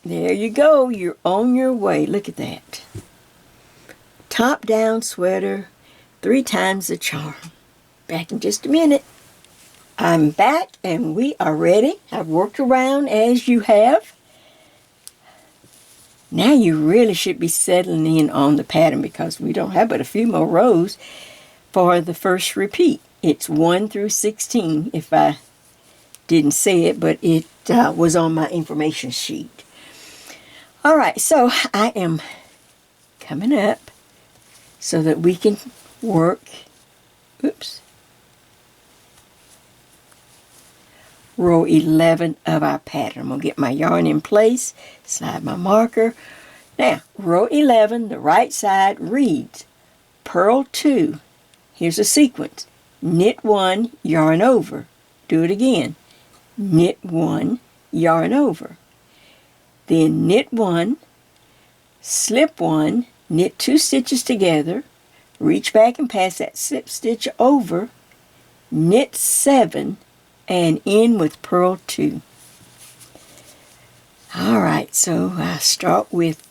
There you go. You're on your way. Look at that. Top down sweater, 3 times the charm. Back in just a minute. I'm back and we are ready. I've worked around as you have. Now you really should be settling in on the pattern because we don't have but a few more rows for the first repeat. It's 1 through 16 if I didn't say it, but it was on my information sheet. All right, so I am coming up so that we can work, row 11 of our pattern. I'm going to get my yarn in place, slide my marker. Now, row 11, the right side reads, purl 2. Here's a sequence. Knit 1, yarn over. Do it again. Knit 1, yarn over. Then knit 1, slip 1, knit 2 stitches together, reach back and pass that slip stitch over, knit 7, and end with purl 2. Alright, so I start with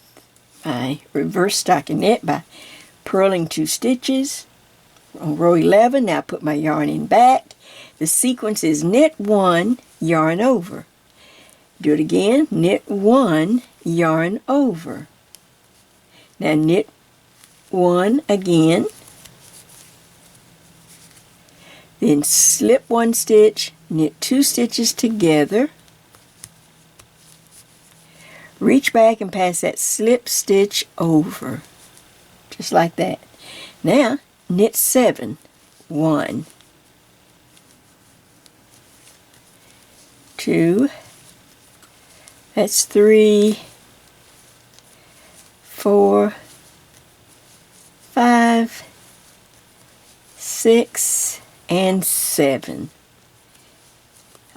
my reverse stockinette by purling 2 stitches. On row 11, now put my yarn in back. The sequence is knit 1, yarn over. Do it again, knit 1, yarn over. Now knit 1 again. Then slip 1 stitch, knit 2 stitches together. Reach back and pass that slip stitch over. Just like that. Now knit 7, 1, 2, that's 3, 4, 5, 6, and 7.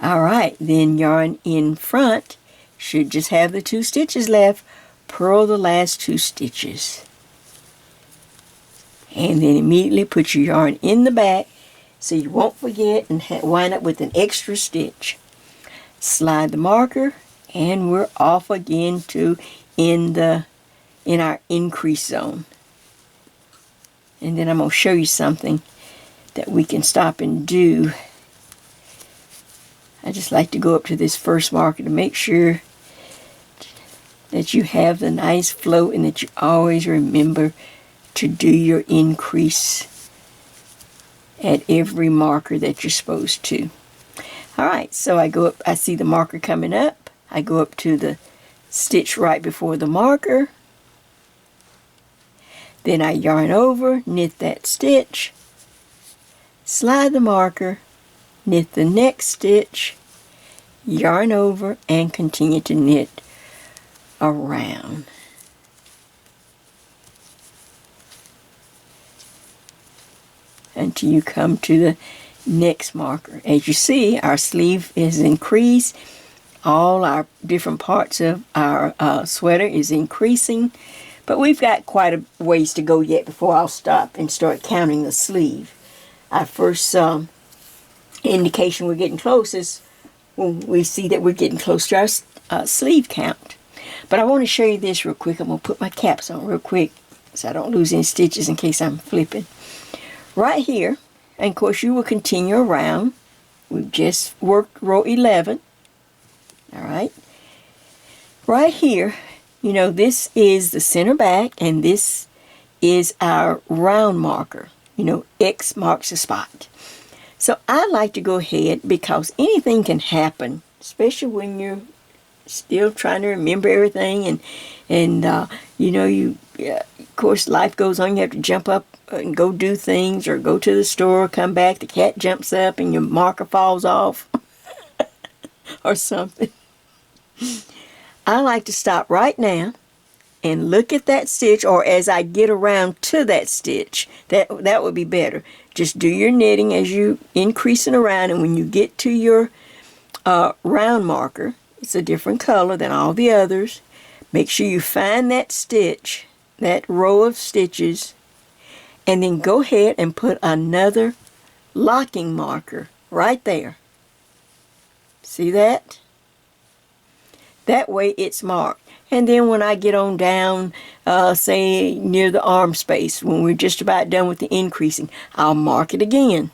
All right, then yarn in front. Should just have the 2 stitches left. Purl the last 2 stitches. And then immediately put your yarn in the back so you won't forget and wind up with an extra stitch. Slide the marker, and we're off again to in our increase zone. And then I'm going to show you something that we can stop and do. I just like to go up to this first marker to make sure that you have the nice flow and that you always remember to do your increase at every marker that you're supposed to. Alright, so I go up, I see the marker coming up. I go up to the stitch right before the marker. Then I yarn over, knit that stitch, slide the marker, knit the next stitch, yarn over, and continue to knit around. Until you come to the next marker. As you see, our sleeve is increased. All our different parts of our sweater is increasing. But we've got quite a ways to go yet before I'll stop and start counting the sleeve. Our first indication we're getting close is when we see that we're getting close to our sleeve count. But I want to show you this real quick. I'm going to put my caps on real quick so I don't lose any stitches in case I'm flipping. Right here, and of course you will continue around. We've just worked row 11. All right. Right here, you know, this is the center back, and this is our round marker. You know, X marks the spot. So I like to go ahead because anything can happen, especially when you're still trying to remember everything, and you know, of course life goes on. You have to jump up and go do things, or go to the store, come back, the cat jumps up and your marker falls off or something. I like to stop right now and look at that stitch, or as I get around to that stitch. That would be better. Just do your knitting as you increasing around, and when you get to your round marker, it's a different color than all the others. Make sure you find that stitch, that row of stitches, and then go ahead and put another locking marker right there. See that? That way it's marked. And then when I get on down, say near the arm space, when we're just about done with the increasing, I'll mark it again.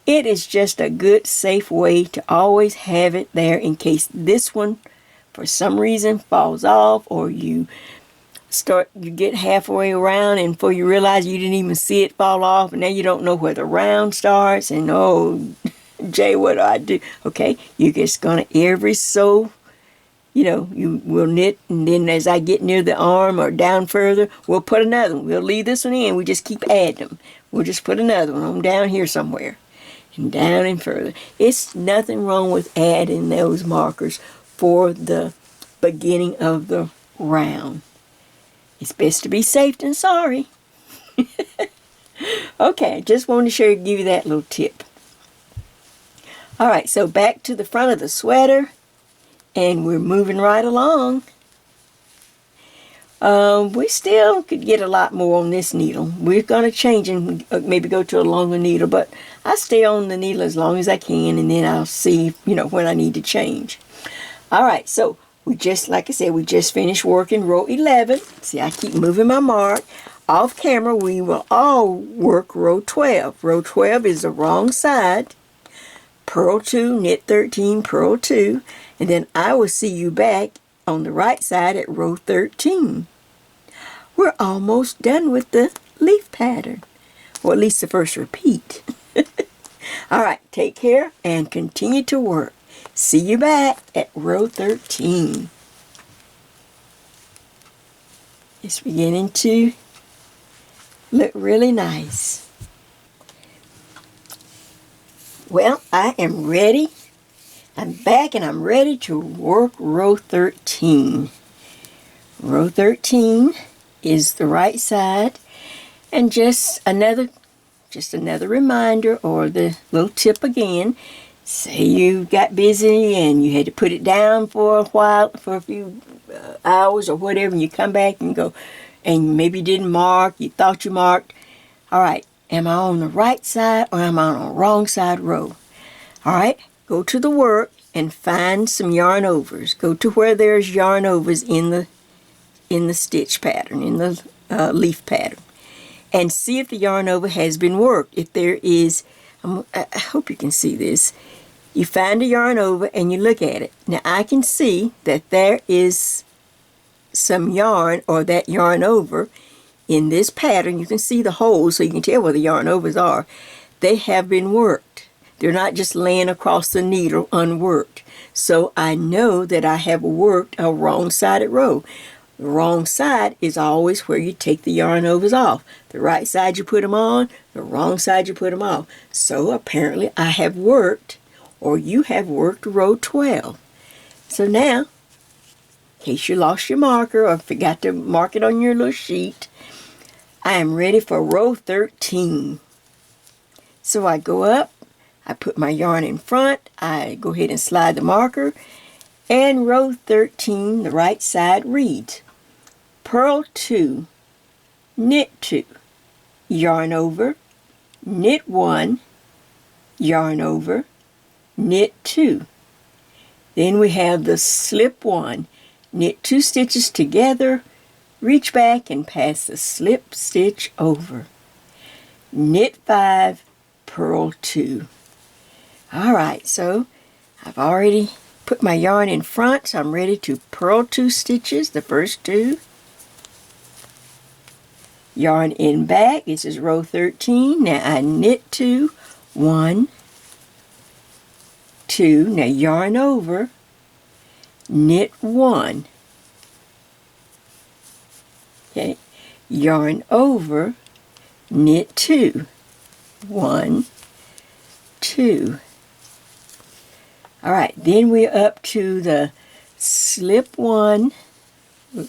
It is just a good, safe way to always have it there in case this one, for some reason, falls off, or you get halfway around, and before you realize you didn't even see it fall off, and now you don't know where the round starts, and oh, Jay, what do I do? Okay, you're just gonna every so, you know, you will knit, and then as I get near the arm or down further, we'll put another one. We'll leave this one in. We just keep adding them. We'll just put another one on down here somewhere, and down and further. It's nothing wrong with adding those markers for the beginning of the round. It's best to be safe than sorry. Okay, just wanted to give you that little tip. All right, so back to the front of the sweater, and we're moving right along. We still could get a lot more on this needle. We're going to change and maybe go to a longer needle, but I stay on the needle as long as I can, and then I'll see, you know, when I need to change. All right, so we just, like I said, we just finished working row 11. See, I keep moving my mark. Off camera, we will all work row 12. Row 12 is the wrong side. Purl 2, knit 13, purl 2, and then I will see you back on the right side at row 13. We're almost done with the leaf pattern, or at least the first repeat. All right, take care and continue to work. See you back at row 13. It's beginning to look really nice. Well, I am ready. I'm back and I'm ready to work row 13. Row 13 is the right side, and just another reminder, or the little tip again. Say you got busy and you had to put it down for a while, for a few hours or whatever, and you come back and go, and maybe you didn't mark, you thought you marked. All right, am I on the right side or am I on the wrong side row? All right, go to the work and find some yarn overs. Go to where there's yarn overs in the stitch pattern, in the leaf pattern, and see if the yarn over has been worked. If there is, I hope you can see this. You find a yarn over and you look at it. Now I can see that there is some yarn, or that yarn over, in this pattern. You can see the holes, so you can tell where the yarn overs are. They have been worked. They're not just laying across the needle unworked. So I know that I have worked a wrong-sided row. The wrong side is always where you take the yarn overs off. The right side you put them on, the wrong side you put them off. So apparently I have worked, or you have worked row 12. So now, in case you lost your marker or forgot to mark it on your little sheet, I am ready for row 13. So I go up, I put my yarn in front, I go ahead and slide the marker, and row 13, the right side reads, purl 2, knit 2, yarn over, knit 1, yarn over, knit 2. Then we have the slip 1, knit 2 stitches together, reach back and pass the slip stitch over. Knit 5, purl 2. Alright, so I've already put my yarn in front, so I'm ready to purl 2 stitches, the first 2. Yarn in back, this is row 13. Now I knit 2, 1, 2. Now yarn over, knit 1. Okay, yarn over, knit 2, 1, 2. Alright, then we're up to the slip 1,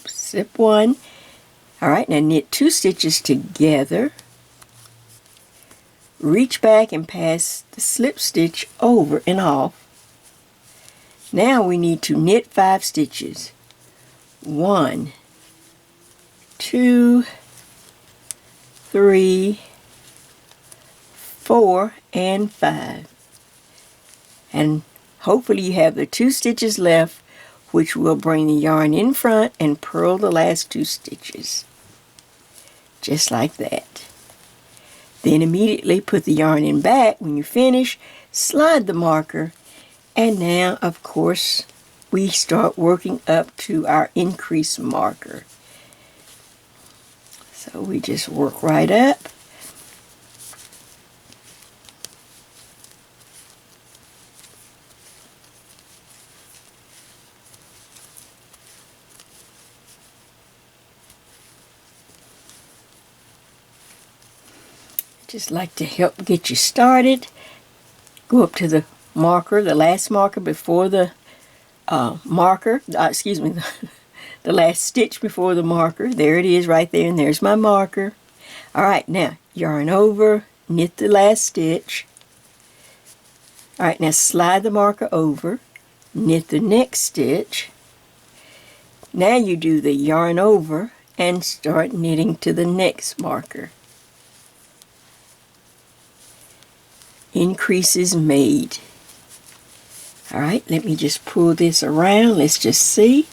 slip 1. Alright, now knit 2 stitches together, reach back and pass the slip stitch over and off. Now we need to knit 5 stitches. 1, 2, 3, 4, and 5. And hopefully you have the 2 stitches left, which will bring the yarn in front and purl the last 2 stitches. Just like that. Then immediately put the yarn in back. When you finish, slide the marker, and now of course we start working up to our increase marker. So we just work right up. Just like to help get you started. Go up to the marker, the last marker before the the last stitch before the marker. There it is right there, and there's my marker. Alright, now yarn over, knit the last stitch. Alright, now slide the marker over, knit the next stitch. Now you do the yarn over and start knitting to the next marker. Increases made. Alright, let me just pull this around. Let's just see.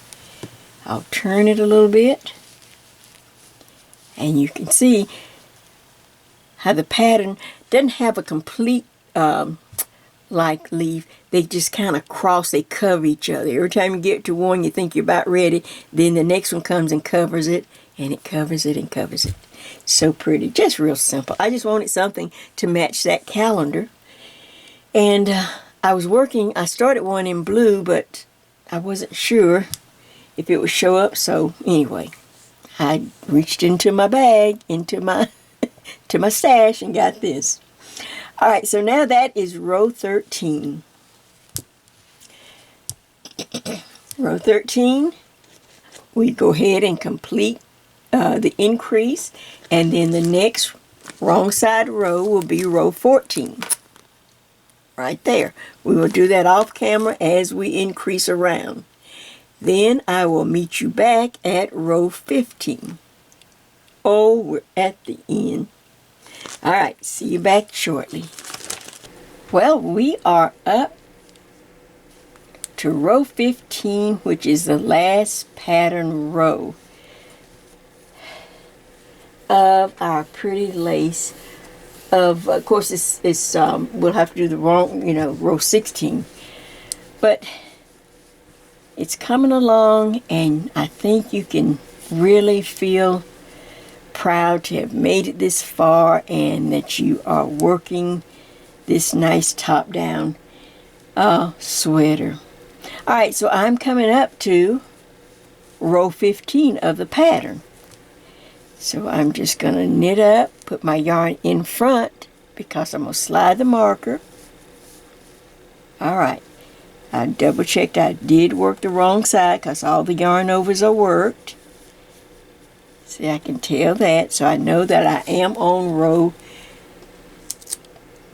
I'll turn it a little bit. And you can see how the pattern doesn't have a complete like leaf. They just kind of cross, they cover each other. Every time you get to one, you think you're about ready. Then the next one comes and covers it, and it covers it and covers it. So pretty, just real simple. I just wanted something to match that calendar. And I started one in blue, but I wasn't sure if it would show up. So anyway, I reached into my bag, into my to my stash, and got this. All right, so now that is row 13. Row 13, we go ahead and complete the increase, and then the next wrong side row will be row 14. Right there. We will do that off camera as we increase around. Then I will meet you back at row 15. Oh, we're at the end. All right, see you back shortly. Well, we are up to row 15, which is the last pattern row of our pretty lace. Of course, it's we'll have to do the wrong, row 16. But it's coming along, and I think you can really feel proud to have made it this far, and that you are working this nice top-down sweater. All right, so I'm coming up to row 15 of the pattern. So I'm just going to knit up, put my yarn in front because I'm going to slide the marker. Alright, I double checked I did work the wrong side because all the yarn overs are worked. See, I can tell that, so I know that I am on row,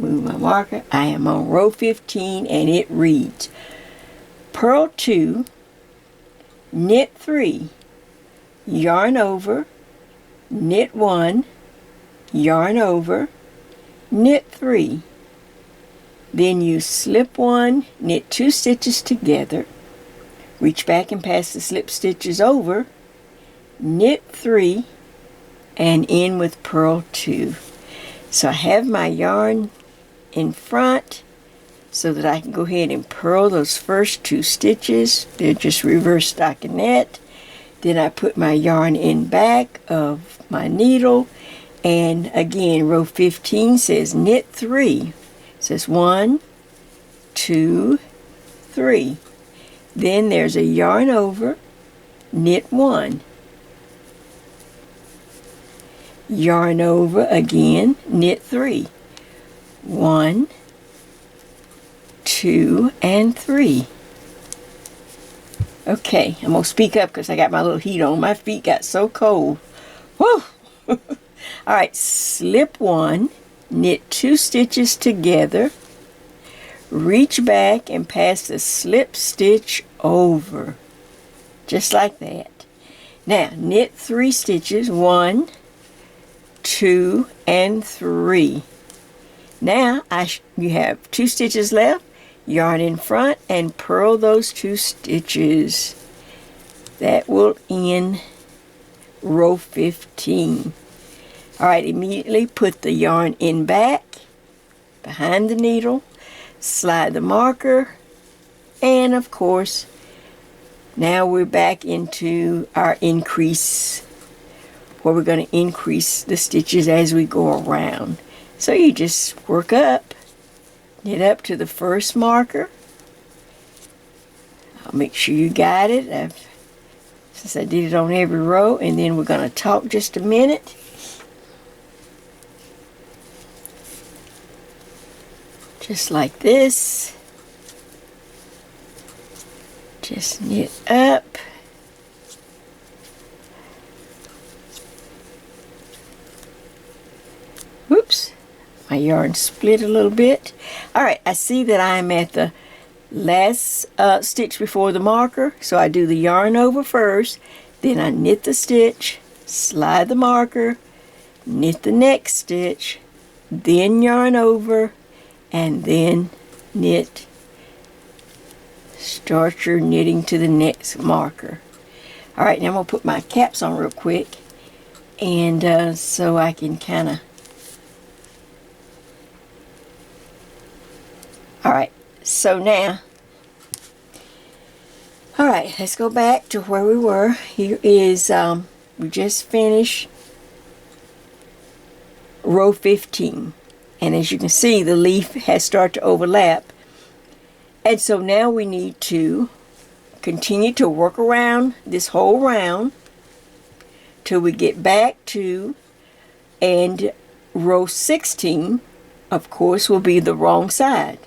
move my marker, I am on row 15, and it reads, purl 2, knit 3, yarn over, knit 1, yarn over, knit 3. Then you slip 1, knit 2 stitches together, Reach back and pass the slip stitches over, knit 3, and end with purl 2. So I have my yarn in front so that I can go ahead and purl those first 2 stitches. They're just reverse stockinette. Then I put my yarn in back of my needle, and again row 15 says knit 3. It says 1, 2, 3. Then there's a yarn over, knit 1. Yarn over again, knit 3. 1, 2, and 3. Okay, I'm going to speak up because I got my little heat on. My feet got so cold. Whew! Alright, slip 1, knit 2 stitches together, reach back and pass the slip stitch over. Just like that. Now, knit 3 stitches, 1, 2, and 3. Now, you have 2 stitches left. Yarn in front and purl those 2 stitches. That will end row 15. Alright, immediately put the yarn in back, behind the needle, slide the marker, and of course, now we're back into our increase, where we're going to increase the stitches as we go around. So you just work up, knit up to the first marker. I'll make sure you got it, since I did it on every row, and then we're going to talk just a minute. Just like this. Just knit up. Whoops, my yarn split a little bit. Alright, I see that I'm at the last stitch before the marker, so I do the yarn over first, then I knit the stitch, slide the marker, knit the next stitch, then yarn over, and then knit. Start your knitting to the next marker. Alright, now I'm going to put my caps on real quick, and so I can kind of. Alright, so now, alright, let's go back to where we were. Here is, we just finished row 15. And as you can see, the leaf has started to overlap. And so now we need to continue to work around this whole round till we get back to, and row 16, of course, will be the wrong side.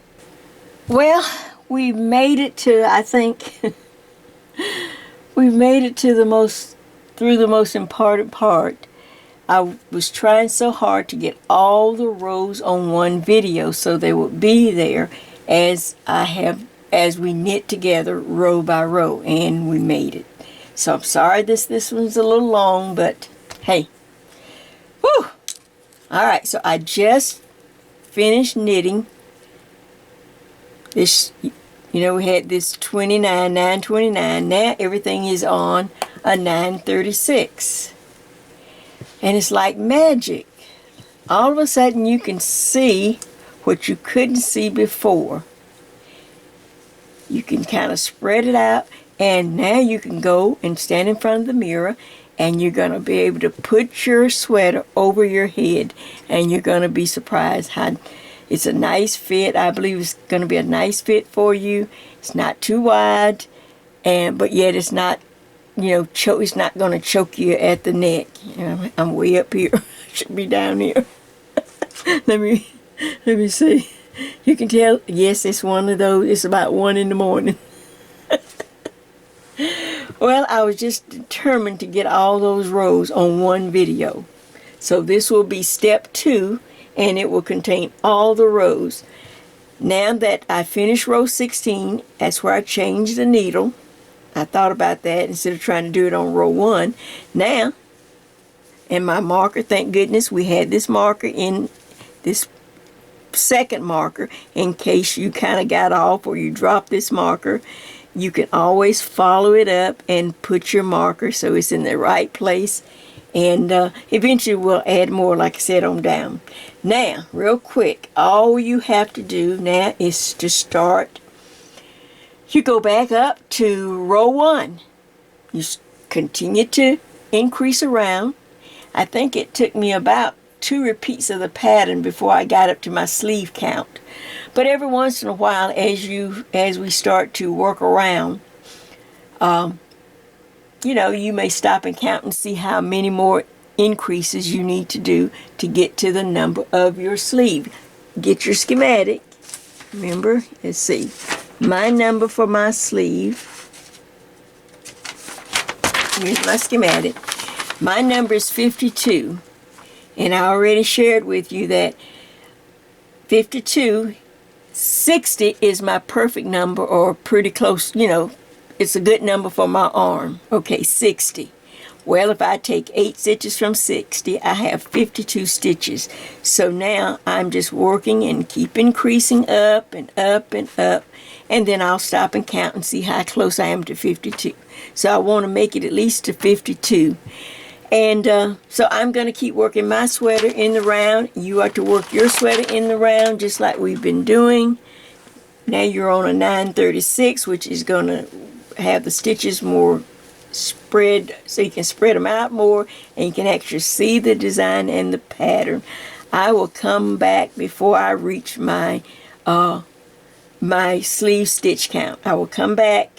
Well, we've made it to, I think, we've made it to through the most important part. I was trying so hard to get all the rows on one video so they would be there as we knit together row by row, and we made it. So I'm sorry this one's a little long, but hey. Whew! Alright, so I just finished knitting this. You know, we had this 29, 929. Now everything is on a 936. And it's like magic. All of a sudden you can see what you couldn't see before. You can kind of spread it out, and now you can go and stand in front of the mirror, and you're going to be able to put your sweater over your head, and you're going to be surprised how it's a nice fit. I believe it's going to be a nice fit for you. It's not too wide, but yet it's not, it's not going to choke you at the neck. I'm way up here. Should be down here. Let me see. You can tell, yes, it's one of those. It's about 1 in the morning. Well, I was just determined to get all those rows on one video. So this will be step 2, and it will contain all the rows. Now that I finished row 16, that's where I changed the needle. I thought about that instead of trying to do it on row 1. Now, and my marker, thank goodness we had this marker in this second marker in case you kind of got off or you dropped this marker. you can always follow it up and put your marker so it's in the right place. And eventually we'll add more, like I said, on down. Now, real quick, all you have to do now is to start. You go back up to row 1. You continue to increase around. I think it took me about 2 repeats of the pattern before I got up to my sleeve count. But every once in a while, as we start to work around, you may stop and count and see how many more increases you need to do to get to the number of your sleeve. Get your schematic. Remember, let's see. My number for my sleeve. Here's my schematic. My number is 52. And I already shared with you that 52, 60 is my perfect number, or pretty close, it's a good number for my arm. Okay, 60. Well, if I take 8 stitches from 60, I have 52 stitches. So now I'm just working and keep increasing up and up and up. And then I'll stop and count and see how close I am to 52. So I want to make it at least to 52. And so I'm going to keep working my sweater in the round. You are to work your sweater in the round just like we've been doing. Now you're on a 936, which is going to have the stitches more spread, so you can spread them out more and you can actually see the design and the pattern. I will come back before I reach my my sleeve stitch count. I will come back,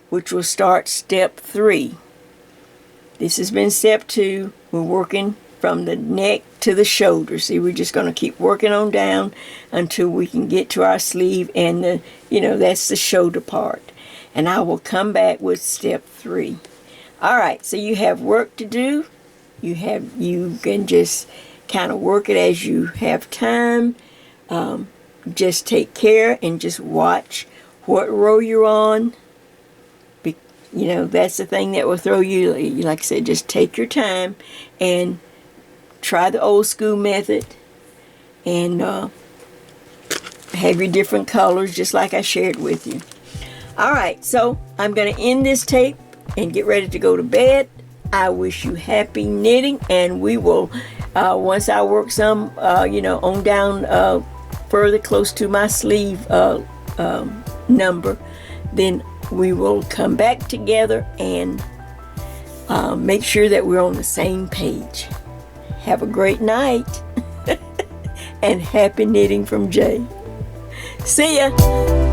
which will start step 3. This has been step 2. We're working from the neck to the shoulder. See, we're just going to keep working on down until we can get to our sleeve and that's the shoulder part. And I will come back with step 3. All right, so you have work to do. You can just kind of work it as you have time. Just take care and just watch what row you're on. That's the thing that will throw you. Like I said, just take your time and try the old school method and have your different colors just like I shared with you. Alright, so I'm going to end this tape and get ready to go to bed. I wish you happy knitting, and we will, once I work some, on down further close to my sleeve number, then we will come back together and make sure that we're on the same page. Have a great night and happy knitting from Jay. See ya!